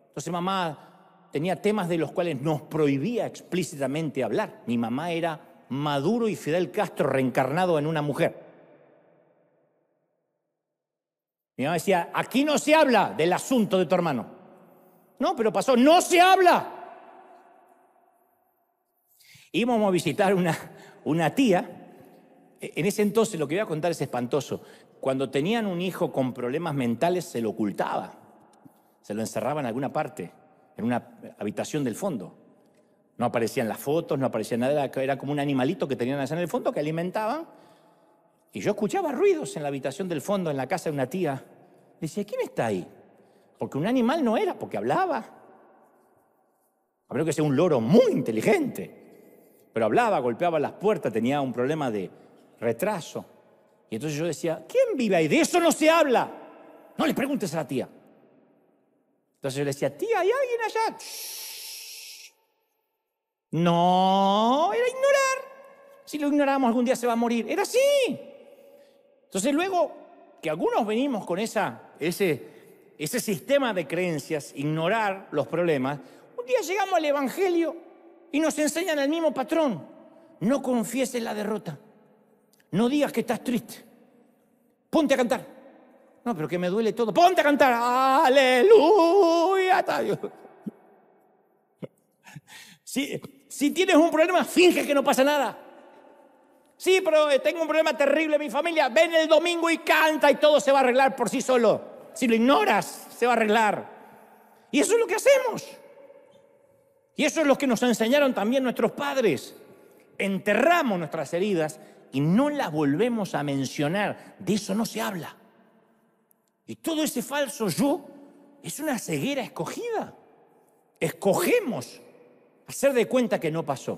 Entonces mamá tenía temas de los cuales nos prohibía explícitamente hablar. Mi mamá era Maduro y Fidel Castro reencarnado en una mujer. Mi mamá decía: aquí no se habla del asunto de tu hermano. No, pero pasó, no se habla. Íbamos a visitar una tía. En ese entonces, lo que voy a contar es espantoso. Cuando tenían un hijo con problemas mentales, se lo ocultaba. Se lo encerraba en alguna parte, en una habitación del fondo. No aparecían las fotos, no aparecía nada, era como un animalito que tenían allá en el fondo que alimentaban. Y yo escuchaba ruidos en la habitación del fondo, en la casa de una tía. Decía: ¿quién está ahí? Porque un animal no era, porque hablaba. A menos que sea un loro muy inteligente. Pero hablaba, golpeaba las puertas, tenía un problema de retraso. Y entonces yo decía: ¿quién vive ahí? De eso no se habla. No le preguntes a la tía. Entonces yo le decía: tía, ¿hay alguien allá? Shh. No, era ignorar. Si lo ignoramos algún día se va a morir. Era así. Entonces luego que algunos venimos con ese sistema de creencias, ignorar los problemas, un día llegamos al Evangelio y nos enseñan el mismo patrón. No confieses la derrota. No digas que estás triste. Ponte a cantar. No, pero que me duele todo. Ponte a cantar. Aleluya. Si tienes un problema, finge que no pasa nada. Sí, pero tengo un problema terrible en mi familia. Ven el domingo y canta y todo se va a arreglar por sí solo. Si lo ignoras, se va a arreglar. Y eso es lo que hacemos. Y eso es lo que nos enseñaron también nuestros padres. Enterramos nuestras heridas y no las volvemos a mencionar. De eso no se habla. Y todo ese falso yo es una ceguera escogida. Escogemos hacer de cuenta que no pasó.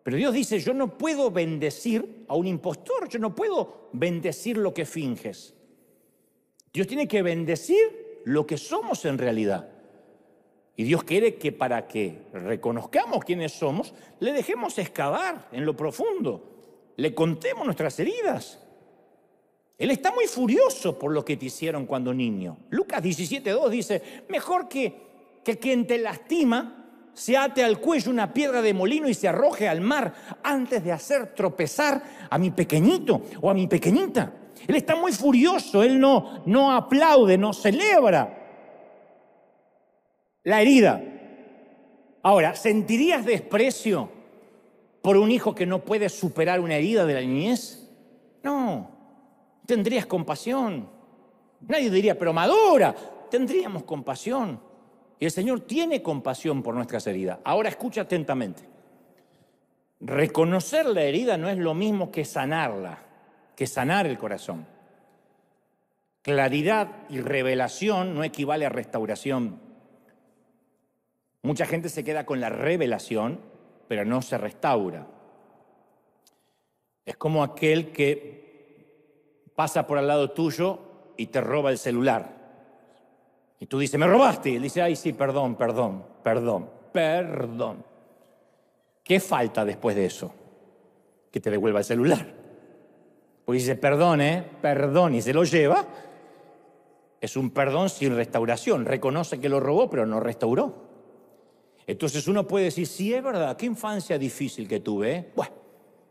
Pero Dios dice: yo no puedo bendecir a un impostor, yo no puedo bendecir lo que finges. Dios tiene que bendecir lo que somos en realidad. Y Dios quiere que para que reconozcamos quiénes somos, le dejemos excavar en lo profundo, le contemos nuestras heridas. Él está muy furioso por lo que te hicieron cuando niño. Lucas 17:2 dice: mejor que quien te lastima se ate al cuello una piedra de molino y se arroje al mar antes de hacer tropezar a mi pequeñito o a mi pequeñita. Él está muy furioso, él no aplaude, no celebra la herida. Ahora, ¿sentirías desprecio por un hijo que no puede superar una herida de la niñez? No. Tendrías compasión. Nadie diría: pero madura. Tendríamos compasión. Y el Señor tiene compasión por nuestras heridas. Ahora escucha atentamente. Reconocer la herida no es lo mismo que sanarla, que sanar el corazón. Claridad y revelación no equivale a restauración. Mucha gente se queda con la revelación, pero no se restaura. Es como aquel que pasa por al lado tuyo y te roba el celular. Y tú dices, ¿me robaste? Y él dice, ay, sí, perdón. ¿Qué falta después de eso? Que te devuelva el celular. Porque dice, perdón, y se lo lleva. Es un perdón sin restauración. Reconoce que lo robó, pero no restauró. Entonces uno puede decir, sí, es verdad, qué infancia difícil que tuve, ¿eh? Bueno,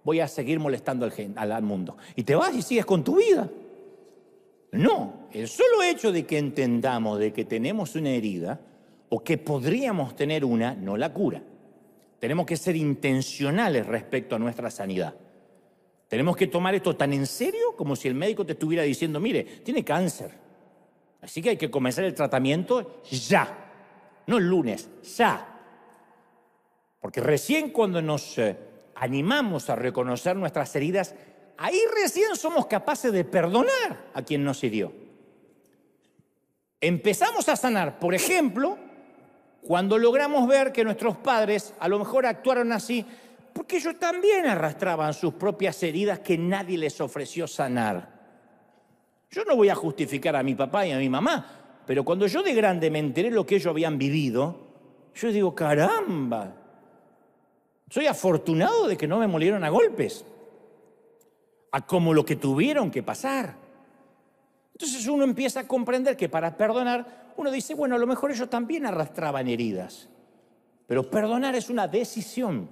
voy a seguir molestando al mundo. Y te vas y sigues con tu vida. No, el solo hecho de que entendamos de que tenemos una herida o que podríamos tener una, no la cura. Tenemos que ser intencionales respecto a nuestra sanidad. Tenemos que tomar esto tan en serio como si el médico te estuviera diciendo, mire, tiene cáncer. Así que hay que comenzar el tratamiento ya. No el lunes, ya. Porque recién cuando nos animamos a reconocer nuestras heridas, ahí recién somos capaces de perdonar a quien nos hirió. Empezamos a sanar, por ejemplo, cuando logramos ver que nuestros padres a lo mejor actuaron así porque ellos también arrastraban sus propias heridas que nadie les ofreció sanar. Yo no voy a justificar a mi papá y a mi mamá, pero cuando yo de grande me enteré lo que ellos habían vivido, yo digo, caramba, soy afortunado de que no me molieron a golpes, a como lo que tuvieron que pasar. Entonces uno empieza a comprender que para perdonar, uno dice, bueno, a lo mejor ellos también arrastraban heridas, pero perdonar es una decisión,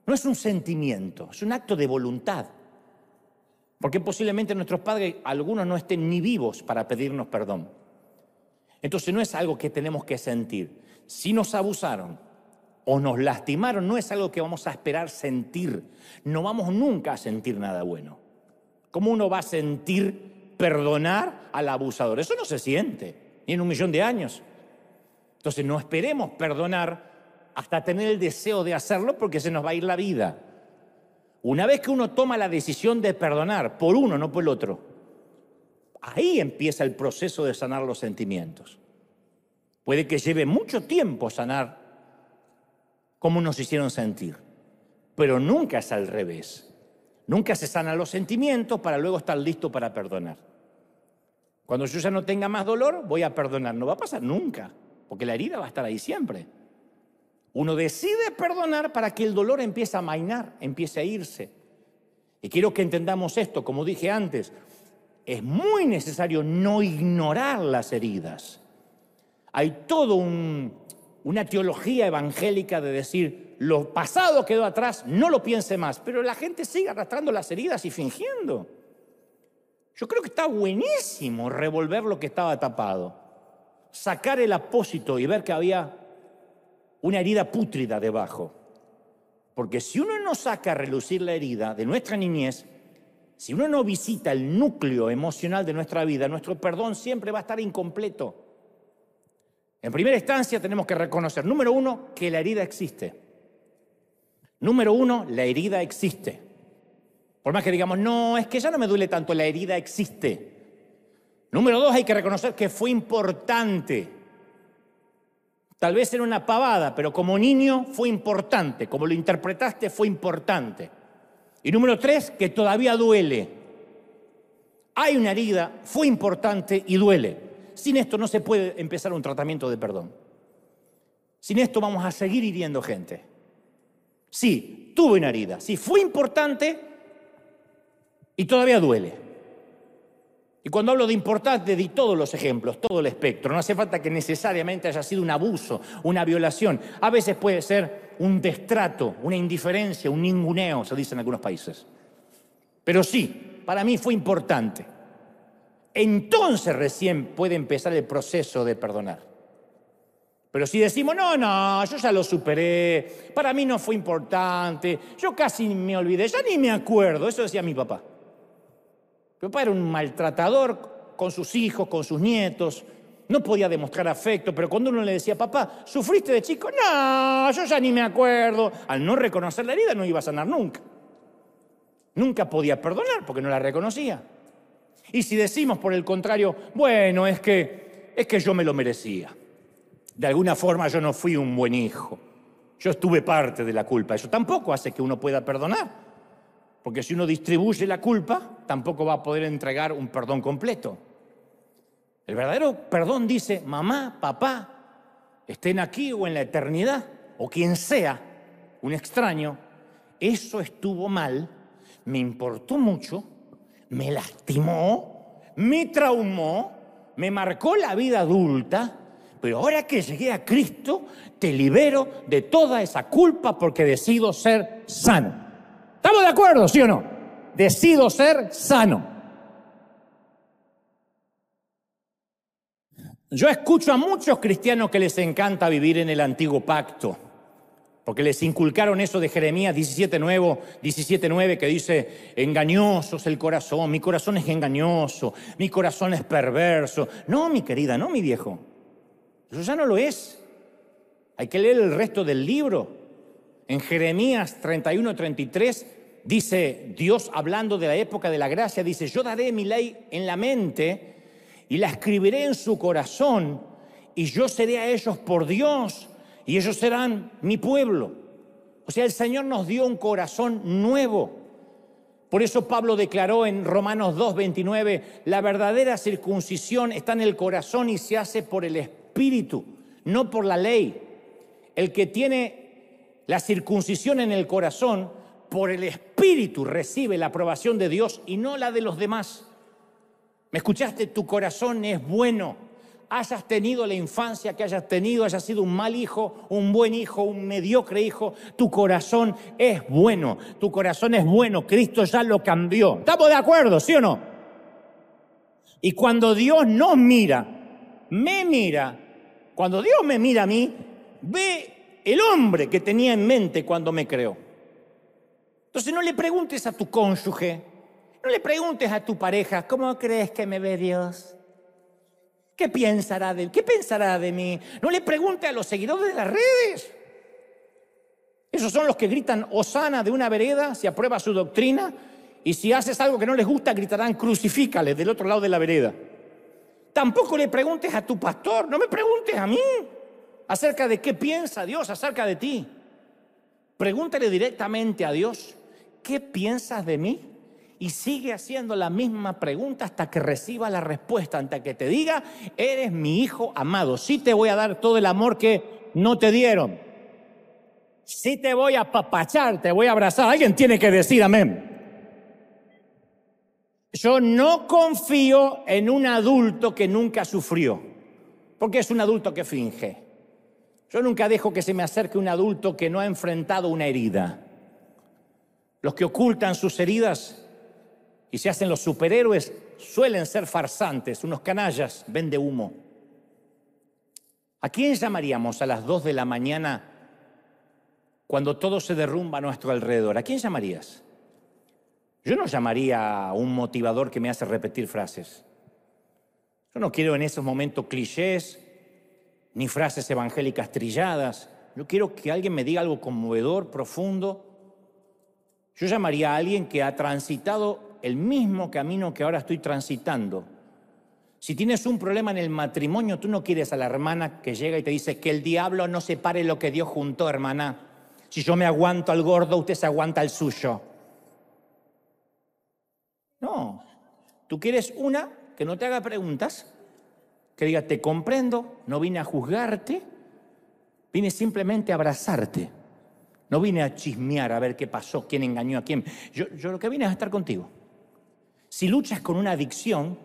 no es un sentimiento, es un acto de voluntad. Porque posiblemente nuestros padres, algunos no estén ni vivos para pedirnos perdón. Entonces no es algo que tenemos que sentir. Si nos abusaron o nos lastimaron, no es algo que vamos a esperar sentir. No vamos nunca a sentir nada bueno. ¿Cómo uno va a sentir perdonar al abusador? Eso no se siente, ni en 1.000.000 de años. Entonces no esperemos perdonar hasta tener el deseo de hacerlo porque se nos va a ir la vida. Una vez que uno toma la decisión de perdonar por uno, no por el otro, ahí empieza el proceso de sanar los sentimientos. Puede que lleve mucho tiempo sanar cómo nos hicieron sentir, pero nunca es al revés. Nunca se sanan los sentimientos para luego estar listo para perdonar. Cuando yo ya no tenga más dolor, voy a perdonar. No va a pasar nunca, porque la herida va a estar ahí siempre. Uno decide perdonar para que el dolor empiece a amainar, empiece a irse. Y quiero que entendamos esto, como dije antes, es muy necesario no ignorar las heridas. Hay toda una teología evangélica de decir, lo pasado quedó atrás, no lo piense más, pero la gente sigue arrastrando las heridas y fingiendo. Yo creo que está buenísimo revolver lo que estaba tapado, sacar el apósito y ver que había una herida pútrida debajo. Porque si uno no saca a relucir la herida de nuestra niñez, si uno no visita el núcleo emocional de nuestra vida, nuestro perdón siempre va a estar incompleto. En primera instancia tenemos que reconocer, número uno, que la herida existe. Número uno, la herida existe. Por más que digamos, no, es que ya no me duele tanto, la herida existe. Número dos, hay que reconocer que fue importante. Tal vez era una pavada, pero como niño fue importante. Como lo interpretaste, fue importante. Y número tres, que todavía duele. Hay una herida, fue importante y duele. Sin esto no se puede empezar un tratamiento de perdón. Sin esto vamos a seguir hiriendo gente. Sí, tuve una herida. Sí, fue importante y todavía duele. Y cuando hablo de importante, di todos los ejemplos, todo el espectro. No hace falta que necesariamente haya sido un abuso, una violación. A veces puede ser un destrato, una indiferencia, un ninguneo, se dice en algunos países. Pero sí, para mí fue importante. Entonces recién puede empezar el proceso de perdonar. Pero si decimos, no, yo ya lo superé, para mí no fue importante, yo casi me olvidé, ya ni me acuerdo, eso decía mi papá. Mi papá era un maltratador con sus hijos, con sus nietos. No podía demostrar afecto, pero cuando uno le decía, papá, ¿sufriste de chico? No, yo ya ni me acuerdo. Al no reconocer la herida no iba a sanar nunca. Nunca podía perdonar porque no la reconocía. Y si decimos por el contrario, bueno, es que yo me lo merecía. De alguna forma yo no fui un buen hijo. Yo estuve parte de la culpa. Eso tampoco hace que uno pueda perdonar. Porque si uno distribuye la culpa, tampoco va a poder entregar un perdón completo. El verdadero perdón dice, mamá, papá, estén aquí o en la eternidad, o quien sea, un extraño, eso estuvo mal, me importó mucho, me lastimó, me traumó, me marcó la vida adulta, pero ahora que llegué a Cristo, te libero de toda esa culpa porque decido ser sano. ¿Estamos de acuerdo, sí o no? Decido ser sano. Yo escucho a muchos cristianos que les encanta vivir en el antiguo pacto, porque les inculcaron eso de Jeremías 17:9, que dice, engañoso es el corazón, mi corazón es engañoso, mi corazón es perverso. No, mi querida, no, mi viejo. Eso ya no lo es. Hay que leer el resto del libro. En Jeremías 31:33 dice, Dios hablando de la época de la gracia, dice, yo daré mi ley en la mente y la escribiré en su corazón, y yo seré a ellos por Dios, y ellos serán mi pueblo. O sea, el Señor nos dio un corazón nuevo. Por eso Pablo declaró en Romanos 2:29, la verdadera circuncisión está en el corazón y se hace por el Espíritu, no por la ley. El que tiene la circuncisión en el corazón, por el Espíritu recibe la aprobación de Dios y no la de los demás. ¿Me escuchaste? Tu corazón es bueno. Hayas tenido la infancia que hayas tenido, hayas sido un mal hijo, un buen hijo, un mediocre hijo, tu corazón es bueno. Tu corazón es bueno. Cristo ya lo cambió. ¿Estamos de acuerdo, sí o no? Y cuando Dios nos mira, me mira, cuando Dios me mira a mí, ve el hombre que tenía en mente cuando me creó. Entonces no le preguntes a tu cónyuge, no le preguntes a tu pareja, ¿cómo crees que me ve Dios? ¿Qué pensará de mí? No le preguntes a los seguidores de las redes. Esos son los que gritan hosana de una vereda si aprueba su doctrina, y si haces algo que no les gusta gritarán crucifícale del otro lado de la vereda. Tampoco le preguntes a tu pastor, no me preguntes a mí acerca de qué piensa Dios acerca de ti. Pregúntale directamente a Dios, ¿qué piensas de mí? Y sigue haciendo la misma pregunta hasta que reciba la respuesta, hasta que te diga, eres mi hijo amado. Sí te voy a dar todo el amor que no te dieron. Sí te voy a apapachar, te voy a abrazar. Alguien tiene que decir amén. Yo no confío en un adulto que nunca sufrió, porque es un adulto que finge. Yo nunca dejo que se me acerque un adulto que no ha enfrentado una herida. Los que ocultan sus heridas y se hacen los superhéroes suelen ser farsantes, unos canallas, vende humo. ¿A quién llamaríamos a las 2 de la mañana cuando todo se derrumba a nuestro alrededor? ¿A quién llamarías? Yo no llamaría a un motivador que me hace repetir frases. Yo no quiero en esos momentos clichés ni frases evangélicas trilladas. Yo quiero que alguien me diga algo conmovedor, profundo. Yo llamaría a alguien que ha transitado el mismo camino que ahora estoy transitando. Si tienes un problema en el matrimonio, tú no quieres a la hermana que llega y te dice que el diablo no separe lo que Dios juntó, hermana. Si yo me aguanto al gordo, usted se aguanta al suyo. No, tú quieres una que no te haga preguntas, que diga, te comprendo, no vine a juzgarte, vine simplemente a abrazarte. No vine a chismear a ver qué pasó, quién engañó a quién. Yo lo que vine es a estar contigo. Si luchas con una adicción,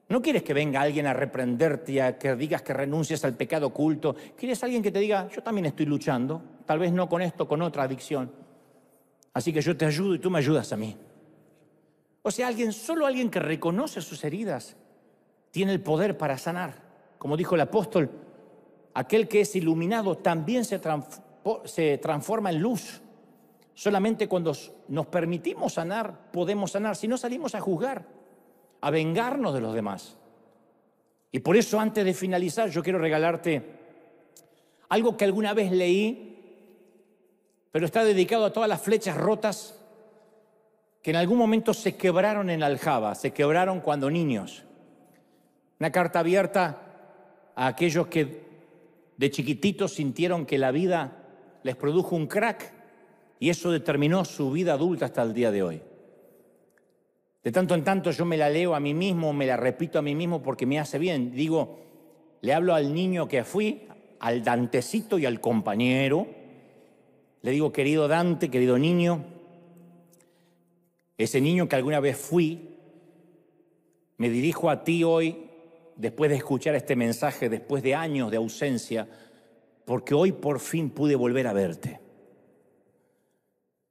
no quieres que venga alguien a reprenderte y a que digas que renuncies al pecado oculto. Quieres alguien que te diga, yo también estoy luchando, tal vez no con esto, con otra adicción. Así que yo te ayudo y tú me ayudas a mí. O sea, solo alguien que reconoce sus heridas tiene el poder para sanar. Como dijo el apóstol, aquel que es iluminado también se transforma en luz. Solamente cuando nos permitimos sanar, podemos sanar. Si no, salimos a juzgar, a vengarnos de los demás. Y por eso, antes de finalizar, yo quiero regalarte algo que alguna vez leí, pero está dedicado a todas las flechas rotas que en algún momento se quebraron en la aljaba, se quebraron cuando niños. Una carta abierta a aquellos que de chiquititos sintieron que la vida les produjo un crack y eso determinó su vida adulta hasta el día de hoy. De tanto en tanto yo me la leo a mí mismo, me la repito a mí mismo porque me hace bien. Digo, le hablo al niño que fui, al Dantecito y al compañero. Le digo, querido Dante, querido niño, ese niño que alguna vez fui, me dirijo a ti hoy, después de escuchar este mensaje, después de años de ausencia, porque hoy por fin pude volver a verte.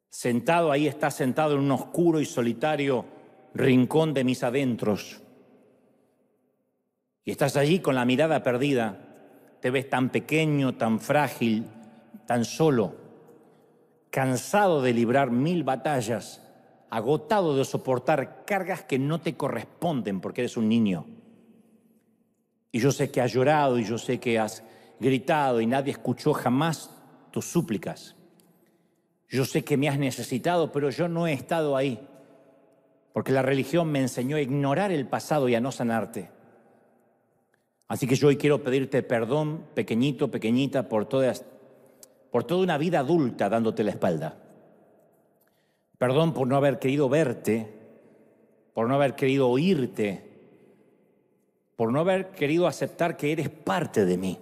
Sentado ahí, estás sentado en un oscuro y solitario rincón de mis adentros. Y estás allí con la mirada perdida. Te ves tan pequeño, tan frágil, tan solo, cansado de librar 1000 batallas, agotado de soportar cargas que no te corresponden porque eres un niño. Y yo sé que has llorado y yo sé que has gritado y nadie escuchó jamás tus súplicas. Yo sé que me has necesitado, pero yo no he estado ahí, porque la religión me enseñó a ignorar el pasado y a no sanarte. Así que yo hoy quiero pedirte perdón, pequeñito, pequeñita, por toda una vida adulta dándote la espalda. Perdón por no haber querido verte, por no haber querido oírte, por no haber querido aceptar que eres parte de mí.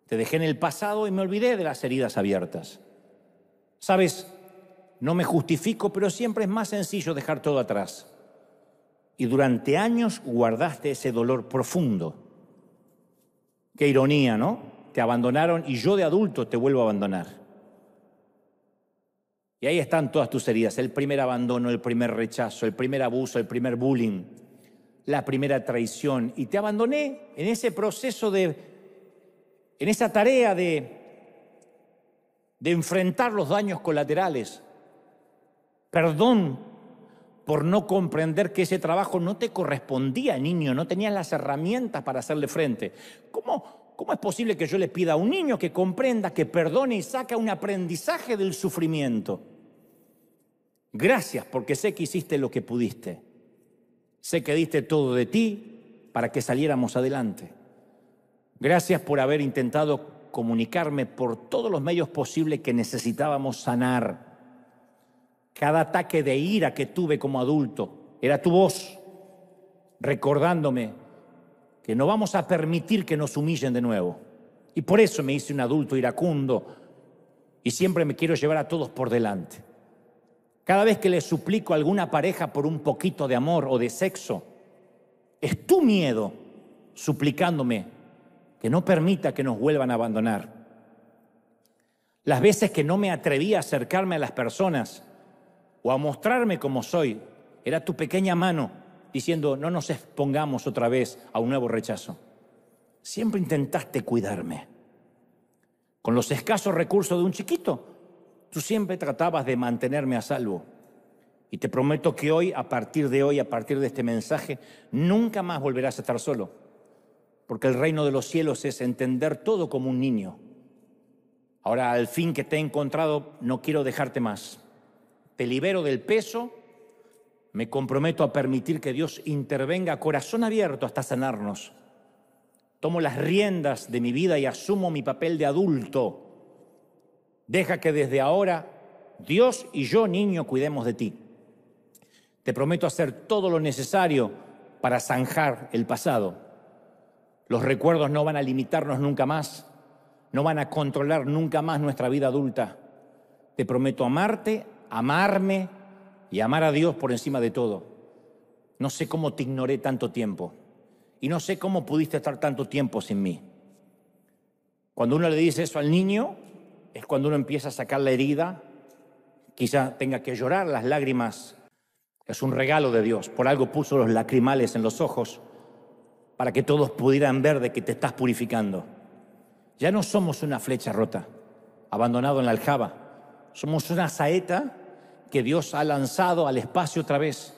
Te dejé en el pasado y me olvidé de las heridas abiertas. ¿Sabes? No me justifico, pero siempre es más sencillo dejar todo atrás. Y durante años guardaste ese dolor profundo. Qué ironía, ¿no? Te abandonaron y yo de adulto te vuelvo a abandonar. Y ahí están todas tus heridas. El primer abandono, el primer rechazo, el primer abuso, el primer bullying, la primera traición. Y te abandoné en ese proceso en esa tarea de enfrentar los daños colaterales. Perdón por no comprender que ese trabajo no te correspondía, niño, no tenías las herramientas para hacerle frente. ¿Cómo es posible que yo le pida a un niño que comprenda, que perdone y saque un aprendizaje del sufrimiento? Gracias, porque sé que hiciste lo que pudiste. Sé que diste todo de ti para que saliéramos adelante. Gracias por haber intentado comunicarme por todos los medios posibles que necesitábamos sanar. Cada ataque de ira que tuve como adulto era tu voz recordándome que no vamos a permitir que nos humillen de nuevo. Y por eso me hice un adulto iracundo y siempre me quiero llevar a todos por delante. Cada vez que le suplico a alguna pareja por un poquito de amor o de sexo, es tu miedo suplicándome que no permita que nos vuelvan a abandonar. Las veces que no me atreví a acercarme a las personas o a mostrarme como soy, era tu pequeña mano diciendo, no nos expongamos otra vez a un nuevo rechazo. Siempre intentaste cuidarme. Con los escasos recursos de un chiquito, tú siempre tratabas de mantenerme a salvo. Y te prometo que hoy, a partir de este mensaje, nunca más volverás a estar solo. Porque el reino de los cielos es entender todo como un niño. Ahora, al fin que te he encontrado, no quiero dejarte más. Te libero del peso, me comprometo a permitir que Dios intervenga a corazón abierto hasta sanarnos. Tomo las riendas de mi vida y asumo mi papel de adulto. Deja que desde ahora Dios y yo, niño, cuidemos de ti. Te prometo hacer todo lo necesario para zanjar el pasado. Los recuerdos no van a limitarnos nunca más, no van a controlar nunca más nuestra vida adulta. Te prometo amarte, amarme y amar a Dios por encima de todo. No sé cómo te ignoré tanto tiempo y no sé cómo pudiste estar tanto tiempo sin mí. Cuando uno le dice eso al niño, es cuando uno empieza a sacar la herida, quizá tenga que llorar, las lágrimas. Es un regalo de Dios, por algo puso los lacrimales en los ojos, para que todos pudieran ver de que te estás purificando. Ya no somos una flecha rota, abandonado en la aljaba. Somos una saeta que Dios ha lanzado al espacio otra vez.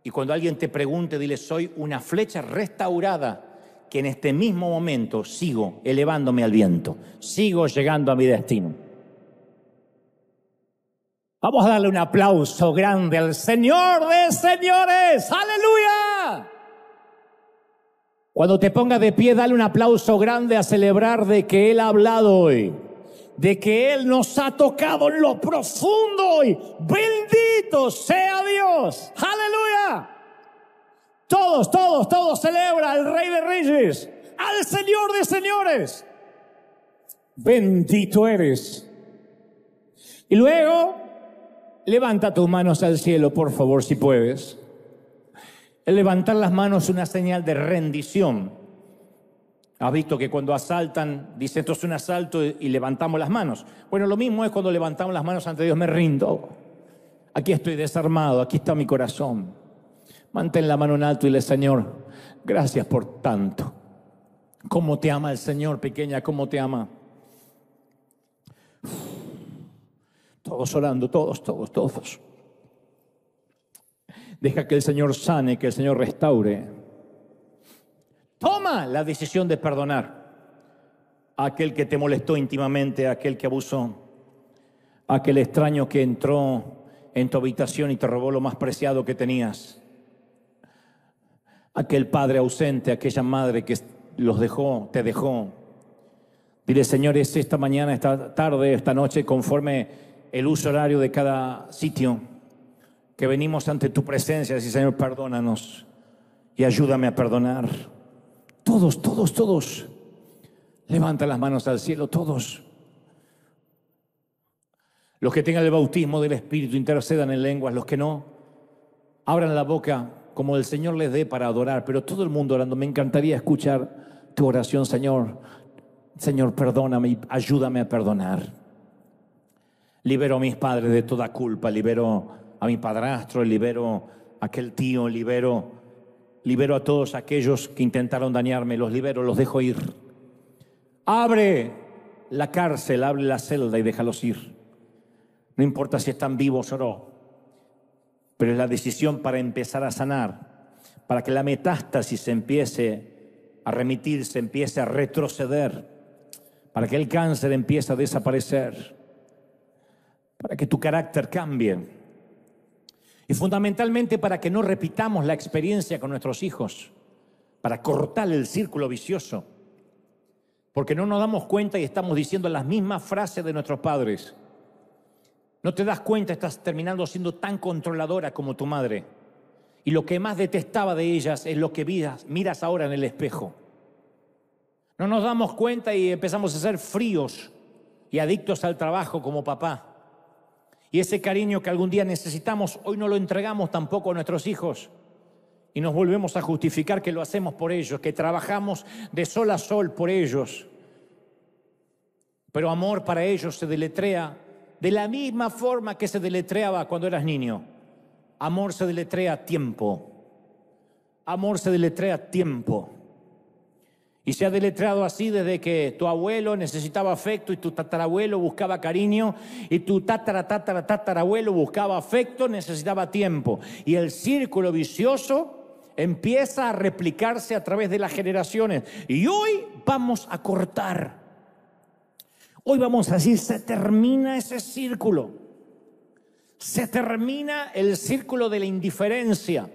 Y cuando alguien te pregunte, dile, soy una flecha restaurada que en este mismo momento sigo elevándome al viento, sigo llegando a mi destino. Vamos a darle un aplauso grande al Señor de señores. ¡Aleluya! Cuando te pongas de pie, dale un aplauso grande a celebrar de que Él ha hablado hoy, de que Él nos ha tocado en lo profundo hoy. ¡Bendito sea Dios! ¡Aleluya! Todos celebra al Rey de Reyes, al Señor de señores. Bendito eres. Y luego, levanta tus manos al cielo, por favor, si puedes. El levantar las manos es una señal de rendición. Has visto que cuando asaltan, dice esto es un asalto y levantamos las manos. Bueno, lo mismo es cuando levantamos las manos ante Dios, me rindo. Aquí estoy desarmado, aquí está mi corazón. Mantén la mano en alto y dile, Señor, gracias por tanto. ¿Cómo te ama el Señor, pequeña? ¿Cómo te ama? Todos orando, todos. Deja que el Señor sane, que el Señor restaure. Toma la decisión de perdonar a aquel que te molestó íntimamente, a aquel que abusó, a aquel extraño que entró en tu habitación y te robó lo más preciado que tenías. Aquel padre ausente, aquella madre que los dejó, te dejó. Dile, Señor, es esta mañana, esta tarde, esta noche, conforme el uso horario de cada sitio, que venimos ante tu presencia, decir, Señor, perdónanos y ayúdame a perdonar. Todos. Levanta las manos al cielo, todos. Los que tengan el bautismo del Espíritu intercedan en lenguas, los que no, abran la boca como el Señor les dé para adorar, pero todo el mundo orando. Me encantaría escuchar tu oración, Señor. Señor, perdóname y ayúdame a perdonar. Libero a mis padres de toda culpa, libero a mi padrastro, libero a aquel tío, libero a todos aquellos que intentaron dañarme, los libero, los dejo ir. Abre la cárcel, abre la celda y déjalos ir. No importa si están vivos o no. Pero es la decisión para empezar a sanar, para que la metástasis se empiece a remitir, se empiece a retroceder, para que el cáncer empiece a desaparecer, para que tu carácter cambie y fundamentalmente para que no repitamos la experiencia con nuestros hijos, para cortar el círculo vicioso, porque no nos damos cuenta y estamos diciendo las mismas frases de nuestros padres. No te das cuenta, estás terminando siendo tan controladora como tu madre. Y lo que más detestaba de ellas es lo que miras ahora en el espejo. No nos damos cuenta y empezamos a ser fríos y adictos al trabajo como papá. Y ese cariño que algún día necesitamos, hoy no lo entregamos tampoco a nuestros hijos. Y nos volvemos a justificar que lo hacemos por ellos, que trabajamos de sol a sol por ellos. Pero amor para ellos se deletrea de la misma forma que se deletreaba cuando eras niño. Amor se deletrea tiempo. Amor se deletrea tiempo. Y se ha deletreado así desde que tu abuelo necesitaba afecto y tu tatarabuelo buscaba cariño y tu tatarabuelo buscaba afecto, necesitaba tiempo. Y el círculo vicioso empieza a replicarse a través de las generaciones. Y hoy vamos a cortar. Hoy vamos a decir, se termina ese círculo. Se termina el círculo de la indiferencia.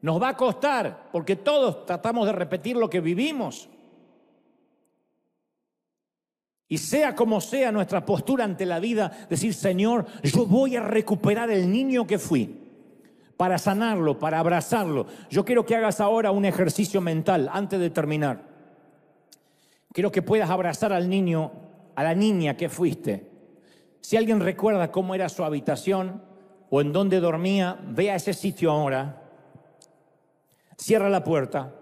Nos va a costar, porque todos tratamos de repetir lo que vivimos. Y sea como sea nuestra postura ante la vida, decir, Señor, yo voy a recuperar el niño que fui, para sanarlo, para abrazarlo. Yo quiero que hagas ahora un ejercicio mental antes de terminar. Quiero que puedas abrazar al niño, a la niña que fuiste. Si alguien recuerda cómo era su habitación o en dónde dormía, ve a ese sitio ahora. Cierra la puerta.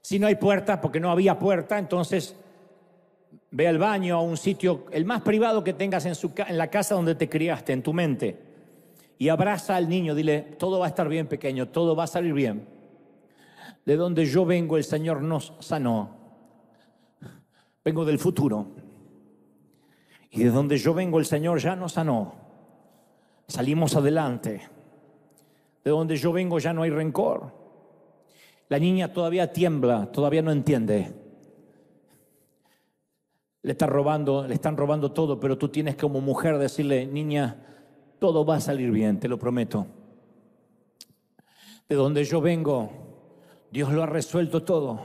Si no hay puerta, porque no había puerta, entonces ve al baño, a un sitio, el más privado que tengas en la casa donde te criaste, en tu mente. Y abraza al niño, dile, todo va a estar bien, pequeño, todo va a salir bien. De donde yo vengo, el Señor nos sanó. Vengo del futuro. Y de donde yo vengo, el Señor ya nos sanó. Salimos adelante. De donde yo vengo ya no hay rencor. La niña todavía tiembla, todavía no entiende. Le están robando todo, pero tú tienes como mujer decirle: niña, todo va a salir bien, te lo prometo. De donde yo vengo, Dios lo ha resuelto todo.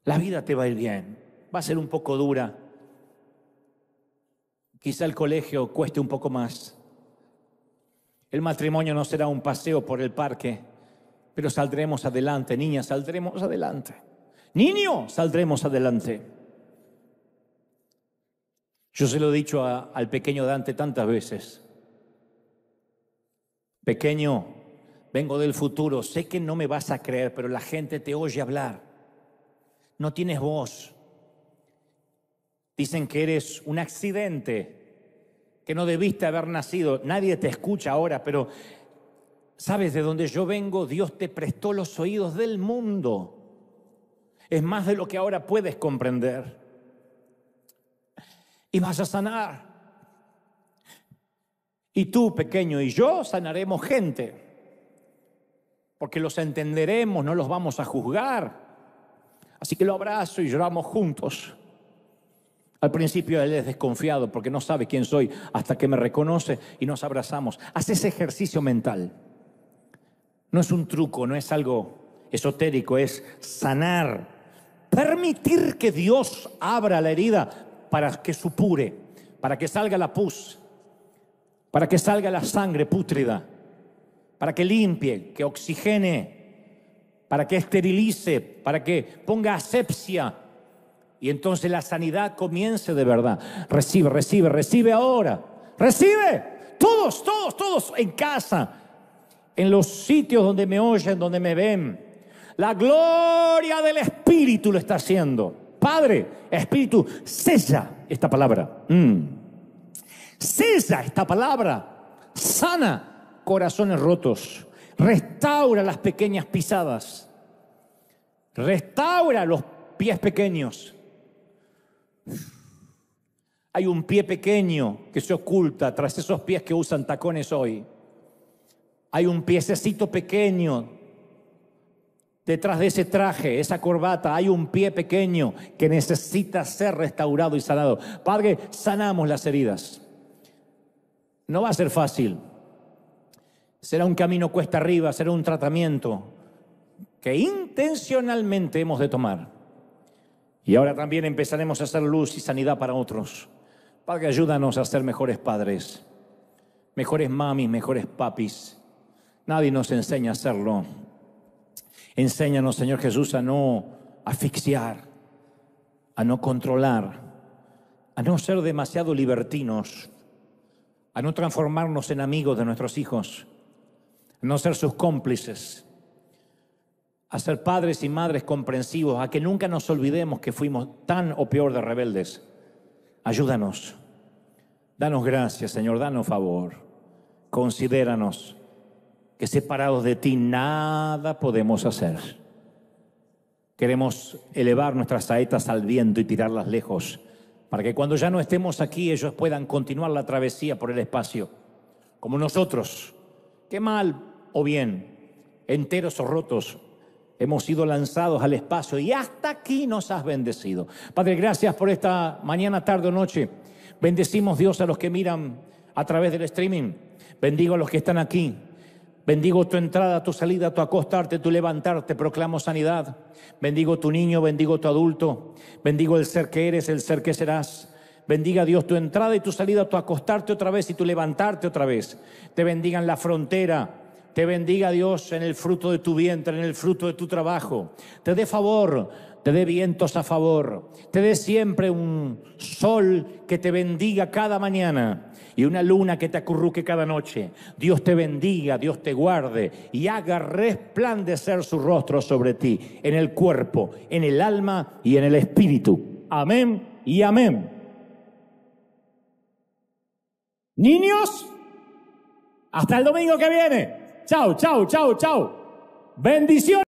La vida te va a ir bien. Va a ser un poco dura. Quizá el colegio cueste un poco más. El matrimonio no será un paseo por el parque, pero saldremos adelante. Niña, saldremos adelante. Niño, saldremos adelante. Yo se lo he dicho al pequeño Dante tantas veces. Pequeño, vengo del futuro. Sé que no me vas a creer, pero la gente te oye hablar. No tienes voz. Dicen que eres un accidente, que no debiste haber nacido. Nadie te escucha ahora, pero ¿sabes de dónde yo vengo? Dios te prestó los oídos del mundo. Es más de lo que ahora puedes comprender. Y vas a sanar. Y tú, pequeño, y yo sanaremos gente. Porque los entenderemos, no los vamos a juzgar. Así que lo abrazo y lloramos juntos. Al principio él es desconfiado porque no sabe quién soy hasta que me reconoce y nos abrazamos. Haz ese ejercicio mental. No es un truco, no es algo esotérico, es sanar. Permitir que Dios abra la herida para que supure, para que salga la pus, para que salga la sangre pútrida, para que limpie, que oxigene, para que esterilice, para que ponga asepsia. Y entonces la sanidad comience de verdad. Recibe, recibe, recibe ahora. Recibe. Todos, todos, todos en casa, en los sitios donde me oyen, donde me ven. La gloria del Espíritu lo está haciendo. Padre, Espíritu, sella esta palabra. Sella esta palabra. Sana corazones rotos. Restaura las pequeñas pisadas. Restaura los pies pequeños. Hay un pie pequeño que se oculta tras esos pies que usan tacones hoy. Hay un piececito pequeño detrás de ese traje, esa corbata. Hay un pie pequeño que necesita ser restaurado y sanado. Padre, sanamos las heridas. No va a ser fácil. Será un camino cuesta arriba, será un tratamiento que intencionalmente hemos de tomar. Y ahora también empezaremos a hacer luz y sanidad para otros. Padre, ayúdanos a ser mejores padres, mejores mamis, mejores papis. Nadie nos enseña a hacerlo. Enséñanos, Señor Jesús, a no asfixiar, a no controlar, a no ser demasiado libertinos, a no transformarnos en amigos de nuestros hijos, a no ser sus cómplices, a ser padres y madres comprensivos, a que nunca nos olvidemos que fuimos tan o peor de rebeldes. Ayúdanos, danos gracias, Señor, danos favor, considéranos que separados de ti nada podemos hacer. Queremos elevar nuestras saetas al viento y tirarlas lejos, para que cuando ya no estemos aquí ellos puedan continuar la travesía por el espacio, como nosotros, que mal o bien, enteros o rotos, hemos sido lanzados al espacio y hasta aquí nos has bendecido. Padre, gracias por esta mañana, tarde o noche. Bendecimos, Dios, a los que miran a través del streaming. Bendigo a los que están aquí. Bendigo tu entrada, tu salida, tu acostarte, tu levantarte. Proclamo sanidad. Bendigo tu niño, bendigo tu adulto. Bendigo el ser que eres, el ser que serás. Bendiga, Dios, tu entrada y tu salida, tu acostarte otra vez y tu levantarte otra vez. Te bendiga en la frontera. Te bendiga, Dios, en el fruto de tu vientre, en el fruto de tu trabajo. Te dé favor, te dé vientos a favor. Te dé siempre un sol que te bendiga cada mañana y una luna que te acurruque cada noche. Dios te bendiga, Dios te guarde y haga resplandecer su rostro sobre ti, en el cuerpo, en el alma y en el espíritu. Amén y amén. Niños, hasta el domingo que viene. Chao, chao, chao, chao. Bendiciones.